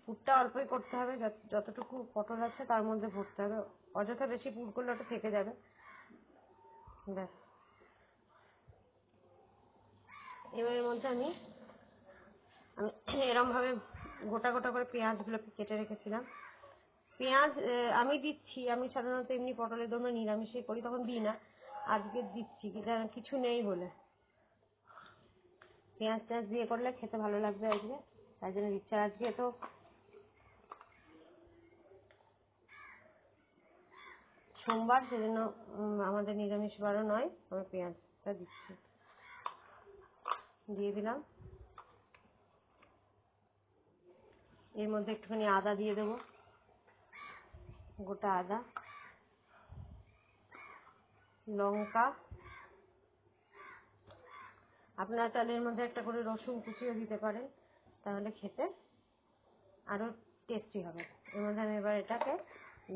পুরটা অল্পই করতে হবে, যতটুকু পটল আছে তার মধ্যে ভরতে হবে, অযথা বেশি পুর করলে ওটা থেকে যাবে। ব্যাস, এবার এর মধ্যে আমি এরম ভাবে গোটা গোটা করে পেঁয়াজগুলো কেটে রেখেছিলাম, পেঁয়াজ আমি দিচ্ছি, আমি সাধারণত এমনি পটলের দোরমা নিরামিষই করি, তখন দিই না, আজকে দিচ্ছি, কিছু নেই বলে। পেঁয়াজ টেঁয়াজ দিয়ে করলে খেতে ভালো লাগবে আজকে, তাই জন্য দিচ্ছি। আজকে তো সোমবার, সেজন্য আমাদের নিরামিষ বারও নয়, আমি পেঁয়াজটা দিচ্ছি, দিয়ে দিলাম। এর মধ্যে একটুখানি আদা দিয়ে দেবো, গোটা আদা, লঙ্কা, আপনারা চাইলে এর মধ্যে একটা করে রসুন কুচিও দিতে পারেন, তাহলে খেতে আরো টেস্টি হবে। এর মধ্যে আমি এবার এটাকে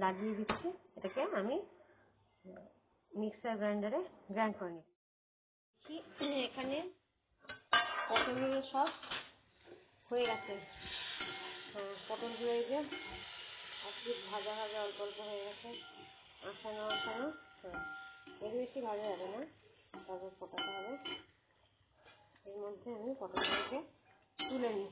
লাগিয়ে দিচ্ছি, এটাকে আমি মিক্সার গ্রাইন্ডারে গ্রাইন্ড করে নিচ্ছি। এখানে পটলগুলো সব হয়ে গেছে। হ্যাঁ, পটলগুলো এই যে একটু ভাজা ভাজা অল্প অল্প হয়ে গেছে, আসানো আসানো। হ্যাঁ, এর বেশি ভাজা যাবে না, তারপর ফোটাতে হবে। এর মধ্যে আমি পটলগুলোকে তুলে নিই।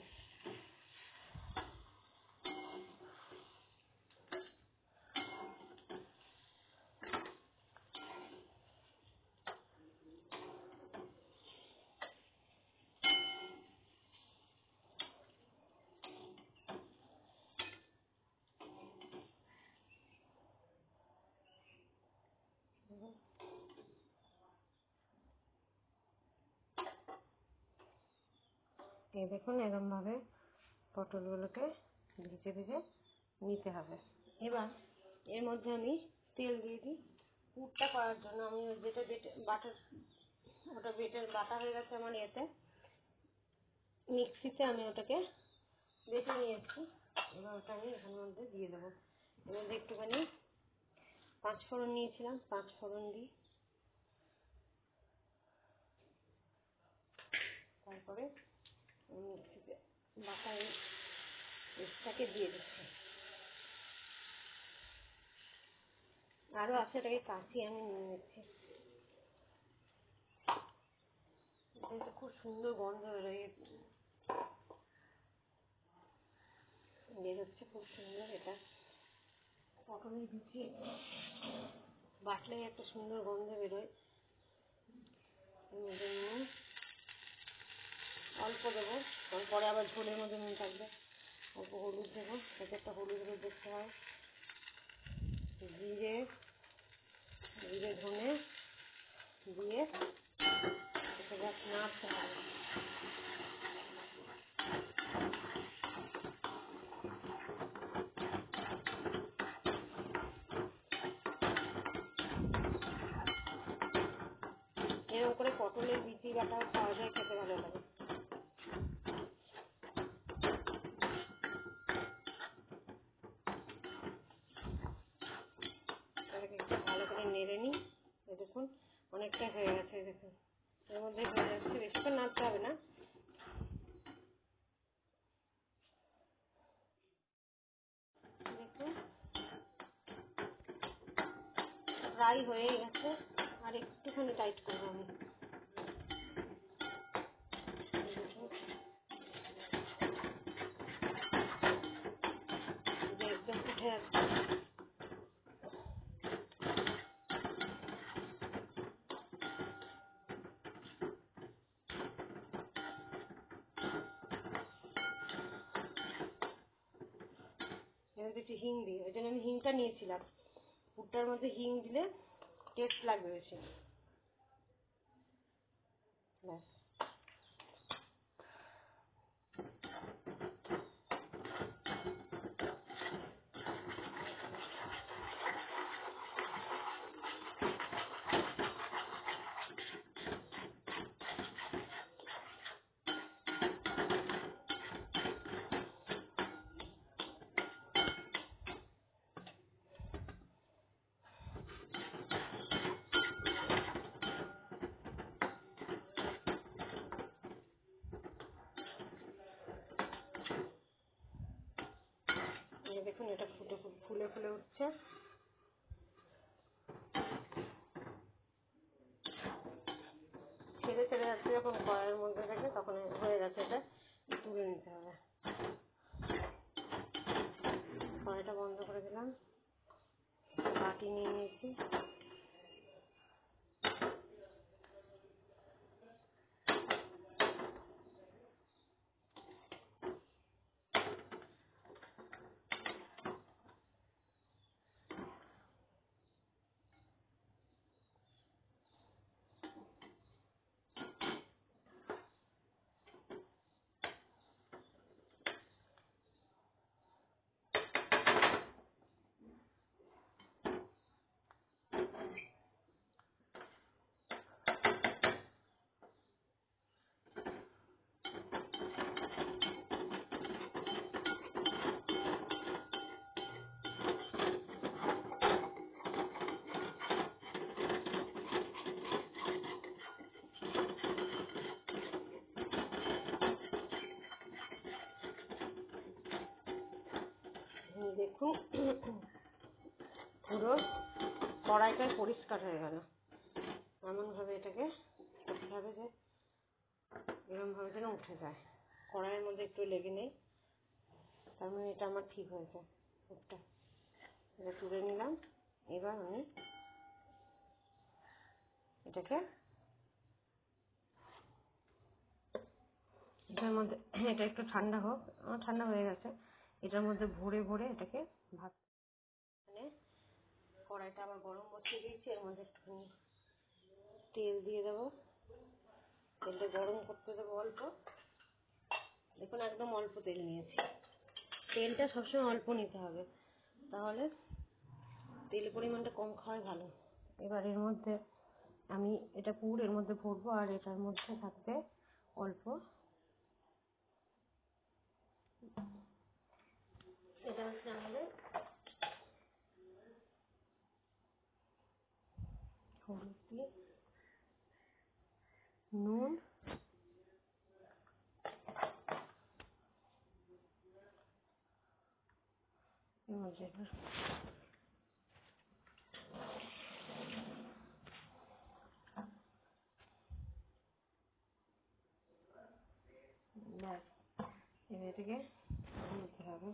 এই দেখুন, এরকম ভাবে পটলগুলোকে ভেজে ভেজে নিতে হবে। এবার এর মধ্যে আমি তেল দিয়ে দিই পুরটা করার জন্য। আমি যেটা বেটের বাটা হয়ে গেছে আমার ইয়েতে, মিক্সিতে আমি ওটাকে বেটে নিয়েছি। এবার ওটা আমি এখানের মধ্যে দিয়ে দেবো। এর মধ্যে একটুখানি 5 ফোড়ন নিয়েছিলাম, 5 ফোড়ন দিই। তারপরে মিক্সিতে বাটা পেস্টটাকে দিয়ে দিচ্ছি। আরো আছে, এটাকে কাশি আমি নিয়ে নিচ্ছি। এটা খুব সুন্দর গন্ধ বেরোচ্ছে, খুব সুন্দর। এটা পটলের বিচি বাটলে একটা সুন্দর গন্ধ বেরোয়। অল্প দেবো, পরে আবার ঝোলের মধ্যে নুন থাকবে। অল্প হলুদ দেবো, যাতে একটা হলুদ হলুদ দেখতে হয়। জিরে ধনে দিয়ে এবার নাড়তে হবে। এরকম করে পটলের বিচি বাটাও খাওয়া যায়, খেতে ভালো লাগে। এটাকে একটু ভালো করে নেড়ে নিই। দেখুন অনেকটা হয়ে গেছে, দেখুন এর মধ্যে হয়ে যাচ্ছে, বেশিক্ষণ নাড়তে হবে না। দেখুন ফ্রাই হয়ে গেছে, আর একটুখানি টাইট করবো আমি। একদম উঠে আসছে। এবার একটু হিং দিই, ওই জন্য আমি হিংটা নিয়েছিলাম। পুরটার মধ্যে হিং দিলে টেস্ট লাগবে বেশি। ব্যাস, দেখুন এটা ফুলে ফুলে উঠছে। ছেড়ে ছেড়ে যাচ্ছে যখন কড়াইয়ের মধ্যে থেকে, তখন হয়ে গেছে, এটা তুলে নিতে হবে। কড়াইটা বন্ধ করে দিলাম, বাটি নিয়ে নিয়েছি। দেখুন পুরো কড়াইটা পরিষ্কার হয়ে গেল। এমনভাবে এটাকে করতে হবে যে এরমভাবে যেন উঠে যায়, কড়াইয়ের মধ্যে একটু লেগে নেই, তার মানে এটা আমার ঠিক হয়েছে। এটা তুলে নিলাম। এবার আমি এটাকে এটার মধ্যে, এটা একটু ঠান্ডা হোক, আমার ঠান্ডা হয়ে গেছে, এটার মধ্যে ভরে ভরে এটাকে ভাত, মানে কড়াইটা আবার গরম বসিয়ে দিয়েছি, এর মধ্যে একটুখানি তেল দিয়ে দেবো, তেলটা গরম করতে দেবো অল্প। দেখুন একদম অল্প তেল নিয়েছি, তেলটা সবসময় অল্প নিতে হবে, তাহলে তেলের পরিমাণটা কম খাওয়াই ভালো। এবার এর মধ্যে আমি এটা পুর এর মধ্যে ভরবো, আর এটার মধ্যে থাকবে অল্প, এটা হচ্ছে আমাদের হলুদ দিয়ে নুন, এর মধ্যে ব্যাস, এবার এটাকে নিতে হবে।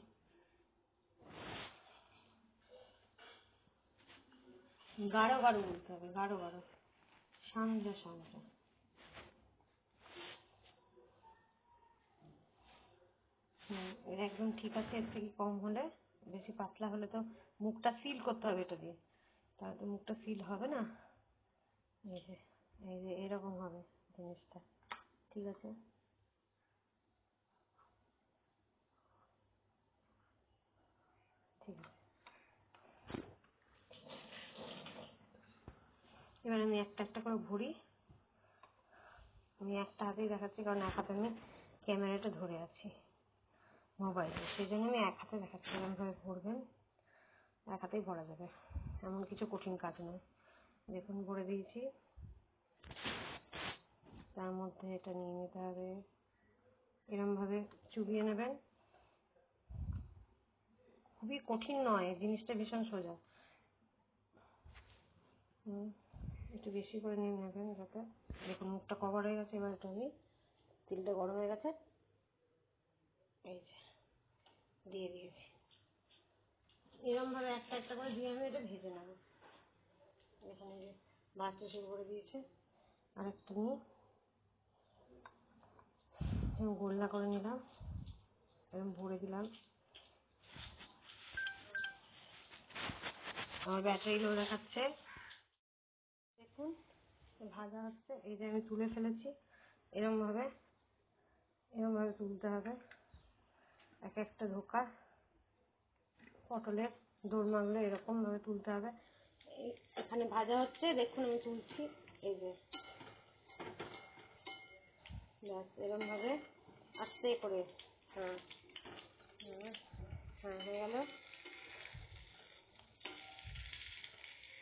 গাঢ় গাঢ় বলতে হবে, গাঢ় গাঢ়, সামজা সামজা। এটা একদম ঠিক আছে, এর থেকে কম হলে, বেশি পাতলা হলে তো মুখটা সিল করতে হবে এটা দিয়ে, তাহলে তো মুখটা সিল হবে না। এই যে এরকম হবে জিনিসটা, ঠিক আছে। ঠিক আছে, এবার আমি একটা একটা করে ভরি। আমি একটা হাতেই দেখাচ্ছি, কারণ এক হাতে আমি ক্যামেরাটা ধরে আছি মোবাইলে, সেই জন্য আমি এক হাতে দেখাচ্ছি। এরকমভাবে ভরবেন, এক হাতেই ভরা যাবে, এমন কিছু কঠিন কাজ নয়। দেখুন ভরে দিয়েছি, তার মধ্যে এটা নিয়ে নিতে হবে, এরকমভাবে চুবিয়ে নেবেন। খুবই কঠিন নয়, জিনিসটা ভীষণ সোজা। একটু বেশি করে নিয়ে নেবেন যাতে, দেখুন মুখটা কভার হয়ে গেছে। এবার এটা আমি, তেলটা গরম হয়ে গেছে, এই যে দিয়ে দিয়েছি। এরকমভাবে একটা একটা করে দিয়ে আমি এটা ভেজে নেব। এখানে যে ভাজতে শুরু করে দিয়েছে, আর একটা নিয়ে গোল্লা করে নিলাম, এরকম ভরে দিলাম। আমার ব্যাটারি লো দেখাচ্ছে, দেখুন ভাজা হচ্ছে। এই যে আমি তুলে ফেলেছি, এরকমভাবে তুলতে হবে এক একটা ধোকা। পটলের দোরমাগুলো এরকম ভাবে তুলতে হবে। এখানে ভাজা হচ্ছে, দেখুন আমি তুলছি, এই যে ব্যাস এরকম ভাবে আস্তে করে। হ্যাঁ হ্যাঁ হয়ে গেল।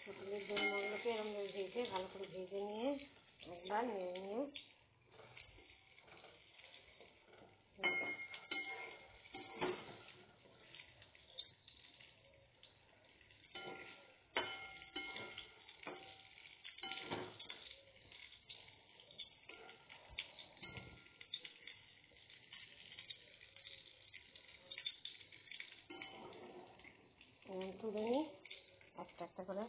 পটলের দোরমাগুলোকে এরকম ভাবে ভেজে, ভালো করে ভেজে নিয়ে একবার নেড়ে নিয়ে, তুলে নিই একটা একটা করে।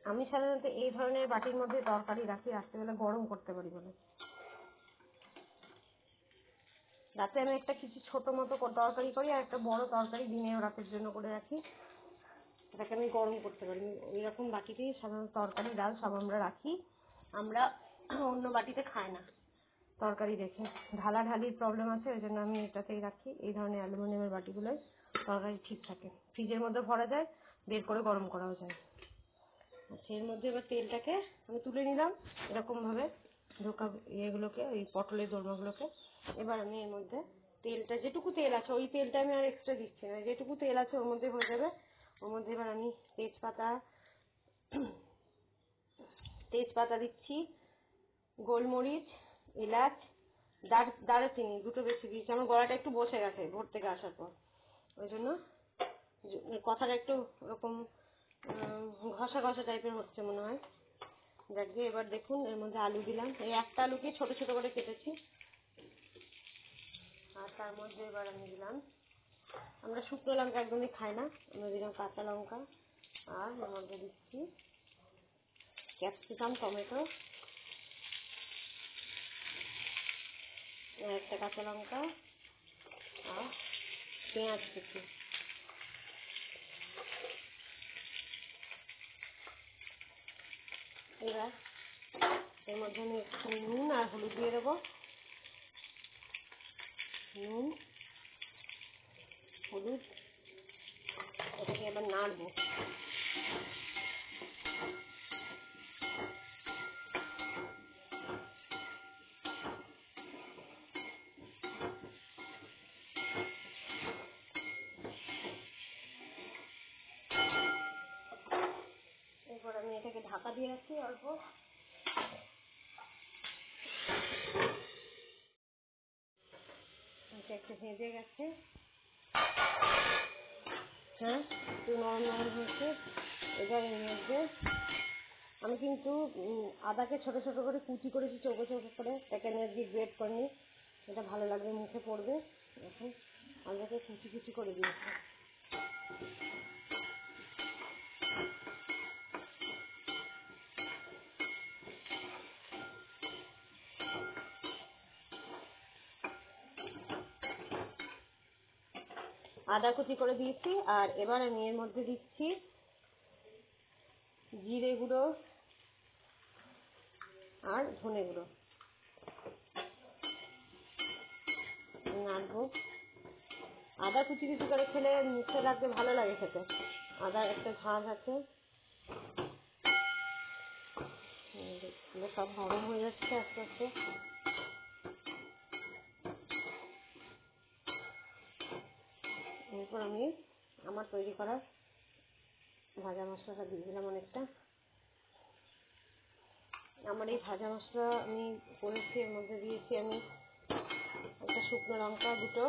আমি সাধারণত এই ধরনের বাটির মধ্যে তরকারি রাখি, রাত্রেবেলা গরম করতে পারি বলে। রাতে আমি একটা কিছু ছোট মতো তরকারি করি, আর একটা বড় তরকারি দিনেও রাতের জন্য করে রাখি, এটাকে আমি গরম করতে পারি। এরকম বাটিতেই সাধারণত তরকারি ডাল সব আমরা রাখি, আমরা অন্য বাটিতে খাই না তরকারি রেখে। ঢালাঢালির প্রবলেম আছে, ওই জন্য আমি এটাতেই রাখি। এই ধরনের অ্যালুমিনিয়ামের বাটিগুলোয় তরকারি ঠিক থাকে, ফ্রিজের মধ্যে ভরা যায়, বের করে গরম করাও যায়। আচ্ছা, এর মধ্যে এবার তেলটাকে আমি তুলে নিলাম এরকম ভাবে, ধোকা ইয়েগুলোকে, ওই পটলের দোরমাগুলোকে। এবার আমি এর মধ্যে তেলটা যেটুকু তেল আছে ওই তেলটা আমি আর এক্সট্রা দিচ্ছি না, যেটুকু তেল আছে ওর মধ্যে হয়ে যাবে। ওর মধ্যে এবার আমি তেজপাতা দিচ্ছি, গোলমরিচ, এলাচ, দারচিনি দুটো বেশি দিয়েছি। আমার গলাটা একটু বসে গেছে ভোর থেকে আসার পর, ওই জন্য কথাটা একটু ওরকম ঘষা ঘষা টাইপের হচ্ছে মনে হয়। দেখবে এবার দেখুন এর মধ্যে আলু দিলাম, এই একটা আলুকে ছোট ছোট করে কেটেছি। আর তার মধ্যে এবার আমি দিলাম, আমরা শুকনো লঙ্কা একদমই খাই না, আমরা দিলাম কাঁচা লঙ্কা। আর এর মধ্যে দিচ্ছি ক্যাপসিকাম, টমেটো, একটা কাঁচা লঙ্কা আর পেঁয়াজ কুচি। এবার এর মধ্যে আমি একটু নুন আর হলুদ দিয়ে দেবো। নুন, হলুদ, এটাকে এবার নাড়বো। এরপর আমি এটাকে ঢাকা দিয়ে রাখছি অল্প। এটা একটু ভেজে গেছে, হ্যাঁ একটু নরম নরম হয়েছে। এবার এর মধ্যে আমি কিন্তু আদাকে ছোট ছোট করে কুচি করেছি, চৌকো চৌকো করে, এখানে দিয়ে গ্রেট করিনি, এটা ভালো লাগবে, মুখে পড়বে। এখন আদাকে কুচি কুচি করে দিয়েছি। আদা কুচি করে দিয়েছি। আর এবার আমি এর মধ্যে দিচ্ছি জিরে গুঁড়ো আর ধনে গুঁড়ো, নাড়বো। আদা কুচি কুচি করে খেলে মুখে লাগবে, ভালো লাগে খেতে, আদার একটা ঝাঁঝ আছে। সব গরম হয়ে যাচ্ছে আস্তে আস্তে। এরপর আমি আমার তৈরি করা ভাজা মশলাটা দিয়ে দিলাম অনেকটা। আমার এই ভাজা মশলা আমি করেছি, এর মধ্যে দিয়েছি আমি একটা শুকনো লঙ্কা দুটো,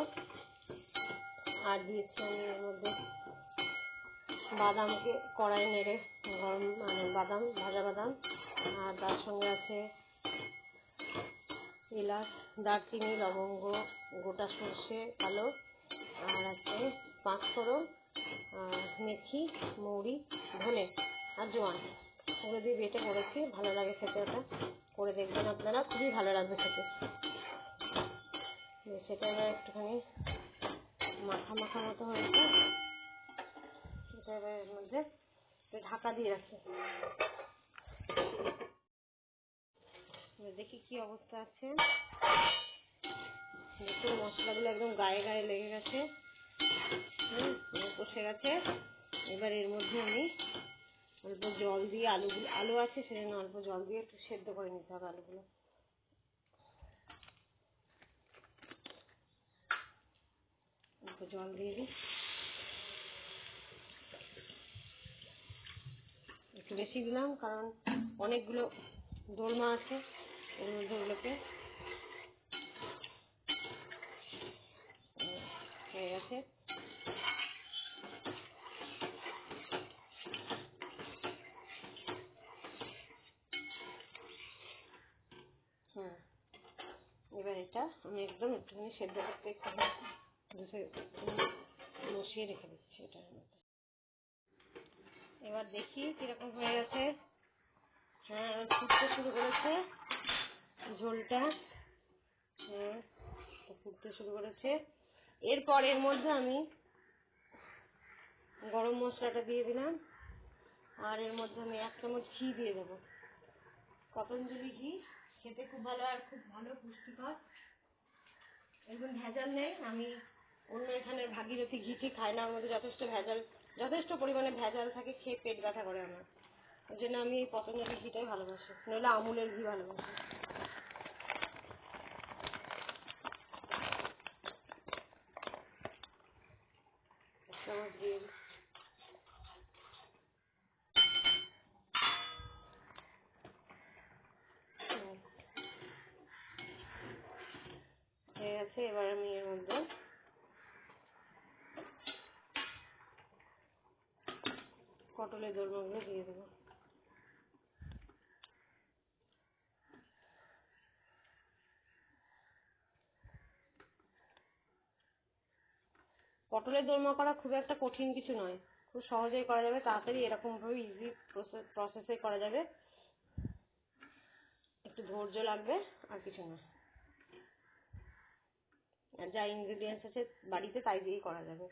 আর দিয়েছি আমি এর মধ্যে বাদামকে কড়াই নেড়ে গরম, মানে বাদাম, ভাজা বাদাম। আর তার সঙ্গে আছে এলাচ, দারচিনি, লবঙ্গ, গোটা সর্ষে কালো, আর আছে পাঁচফোড়ন, মেথি, মৌরি, ধনে আর জোয়ান, ওগুলো দিয়ে বেটে করেছি। ভালো লাগে খেতে, ওটা করে দেখবেন আপনারা, খুবই ভালো লাগবে খেতে। সেটা এবার একটুখানি মাখা মাখা মতো হয়েছে, সেটা এবার এর মধ্যে ঢাকা দিয়ে রাখি। দেখি কি অবস্থা আছে। দেখুন মশলাগুলো একদম গায়ে গায়ে লেগে গেছে, কষে গেছে। এবার এর মধ্যে আমি অল্প জল দিয়ে, আলু আছে সেজন্য অল্প জল দিয়ে একটু সেদ্ধ করে নিতে হবে আলুগুলো। অল্প জল দিয়ে দিই, একটু বেশি দিলাম কারণ অনেকগুলো দোলমা আছে এর মধ্যে, ওগুলোকে হয়ে গেছে। এবার এটা আমি একদম একটুখানি সেদ্ধ করতে বসিয়ে রেখে দিচ্ছি এটার মধ্যে। এবার দেখি কিরকম হয়ে গেছে। হ্যাঁ ফুটতে শুরু করেছে ঝোলটা, হ্যাঁ ফুটতে শুরু করেছে। এরপর এর মধ্যে আমি গরম মশলাটা দিয়ে দিলাম, আর এর মধ্যে আমি 1 চামচ ঘি দিয়ে দেবো, পতঞ্জলি ঘি, খেতে খুব ভালো আর খুব ভালো পুষ্টিকর, একদম ভেজাল নেই। আমি অন্য এখানের ভাগীরথী ঘিটি খাই না, আমাদের যথেষ্ট পরিমাণে ভেজাল থাকে, খেয়ে পেট ব্যথা করে আমার, ওই জন্য আমি এই পতঞ্জলি ঘিটাই ভালোবাসি, নইলে আমুলের ঘি ভালোবাসি। এবার আমি এর মধ্যে পটলের দোরমাগুলো দিয়ে দেবো। পটলের দোরমা করা খুব একটা কঠিন কিছু নয়, খুব সহজেই করা যাবে, তাড়াতাড়ি এরকম ভাবে ইজি প্রসেসে করা যাবে, একটু ধৈর্য লাগবে আর কিছু না। আর যা ইনগ্রেডিয়েন্টস আছে বাড়িতে তাই দিয়েই করা যাবে।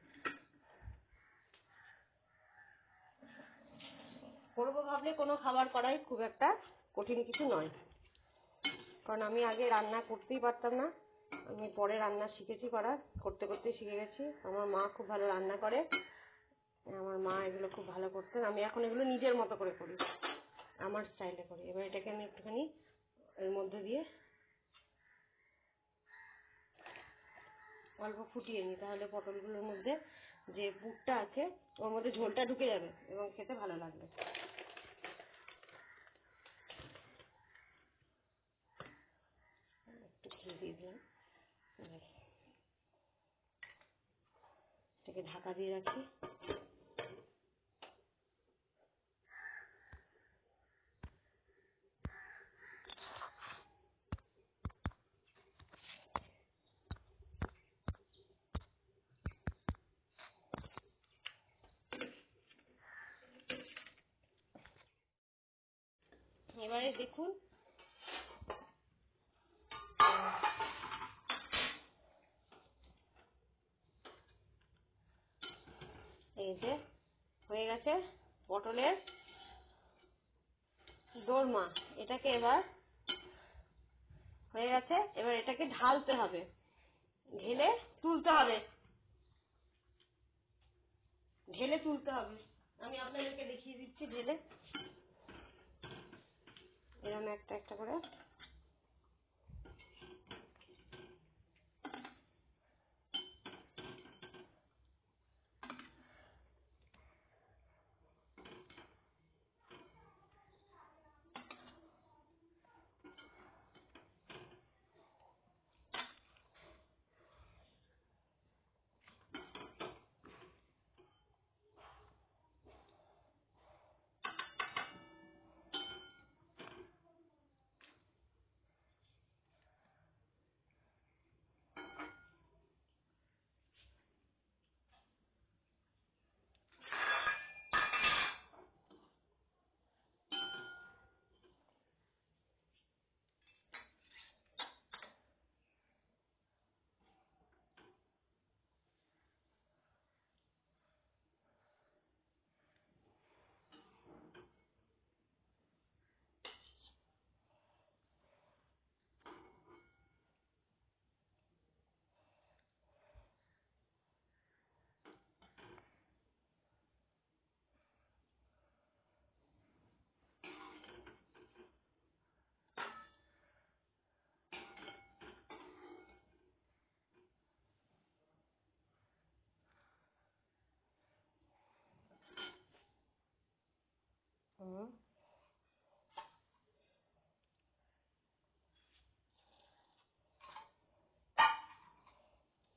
করবো ভাবলে কোনো খাবার করাই খুব একটা কঠিন কিছু নয়, কারণ আমি আগে রান্না করতেই পারতাম না, আমি পরে রান্না শিখেছি, করতে করতে শিখে গেছি। আমার মা খুব ভালো রান্না করে, আমার মা এগুলো খুব ভালো করতেন, আমি এখন এগুলো নিজের মতো করে করি, আমার স্টাইলে করি। এবার এটাকে আমি একটুখানি এর মধ্যে দিয়ে অল্প ফুটিয়ে নিই, তাহলে পটলগুলোর মধ্যে যে পুরটা আছে ওর মধ্যে ঝোলটা ঢুকে যাবে এবং খেতে ভালো লাগবে। একটু ঘি দিয়ে দিলাম, এটাকে ঢাকা দিয়ে রাখি। এবারে দেখুন এই যে হয়ে গেছে পটলের দোরমা। এটাকে এবার হয়ে গেছে, এবার এটাকে ঢালতে হবে, ঢেলে তুলতে হবে, ঢেলে তুলতে হবে। আমি আপনাদেরকে দেখিয়ে দিচ্ছি ঢেলে, এরকম একটা একটা করে।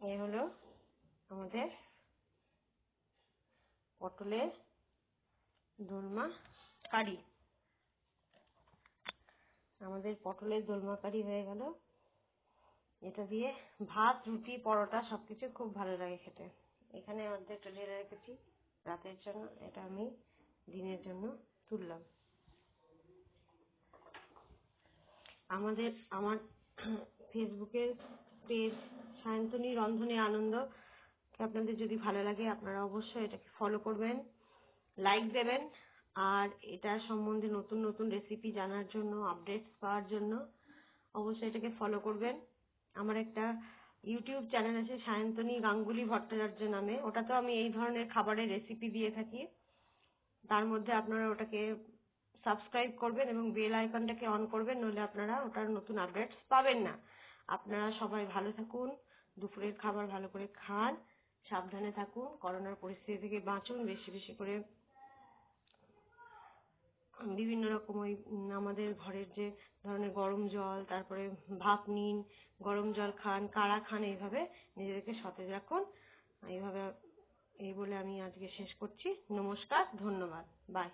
এই হলো আমাদের পটলের দোরমা কারি। আমাদের পটলের দোরমা কারি হয়ে গেল। এটা দিয়ে ভাত, রুটি, পরোটা সবকিছু খুব ভালো লাগে খেতে। এখানে অর্ধেকটা ঢেলে রেখেছি রাতের জন্য, এটা আমি দিনের জন্য তুললাম। আমার ফেসবুকের পেজ সায়ন্তনী রন্ধনে আনন্দ আপনাদের যদি ভালো লাগে আপনারা অবশ্যই এটাকে ফলো করবেন, লাইক দেবেন, আর এটা সম্বন্ধে নতুন নতুন রেসিপি জানার জন্য, আপডেটস পাওয়ার জন্য অবশ্যই এটাকে ফলো করবেন। আমার একটা ইউটিউব চ্যানেল আছে সায়ন্তনী গাঙ্গুলি ভট্টাচার্য নামে, ওটাতেও আমি এই ধরনের খাবারের রেসিপি দিয়ে থাকি। তার মধ্যে আপনারা ওটাকে সাবস্ক্রাইব করবেন এবং বেল আইকনটাকে অন করবেন, নইলে আপনারা ওটার নতুন আপডেটস পাবেন না। আপনারা সবাই ভালো থাকুন, দুপুরের খাবার ভালো করে খান, সাবধানে থাকুন, করোনার পরিস্থিতি থেকে বাঁচুন, বেশি বেশি করে বিভিন্ন রকম ওই আমাদের ঘরের যে ধরনের গরম জল, তারপরে ভাপ নিন, গরম জল খান, কাঢ়া খান, এইভাবে নিজেদেরকে সতেজ রাখুন। এইভাবে এই বলে আমি আজকে শেষ করছি। নমস্কার, ধন্যবাদ, বাই।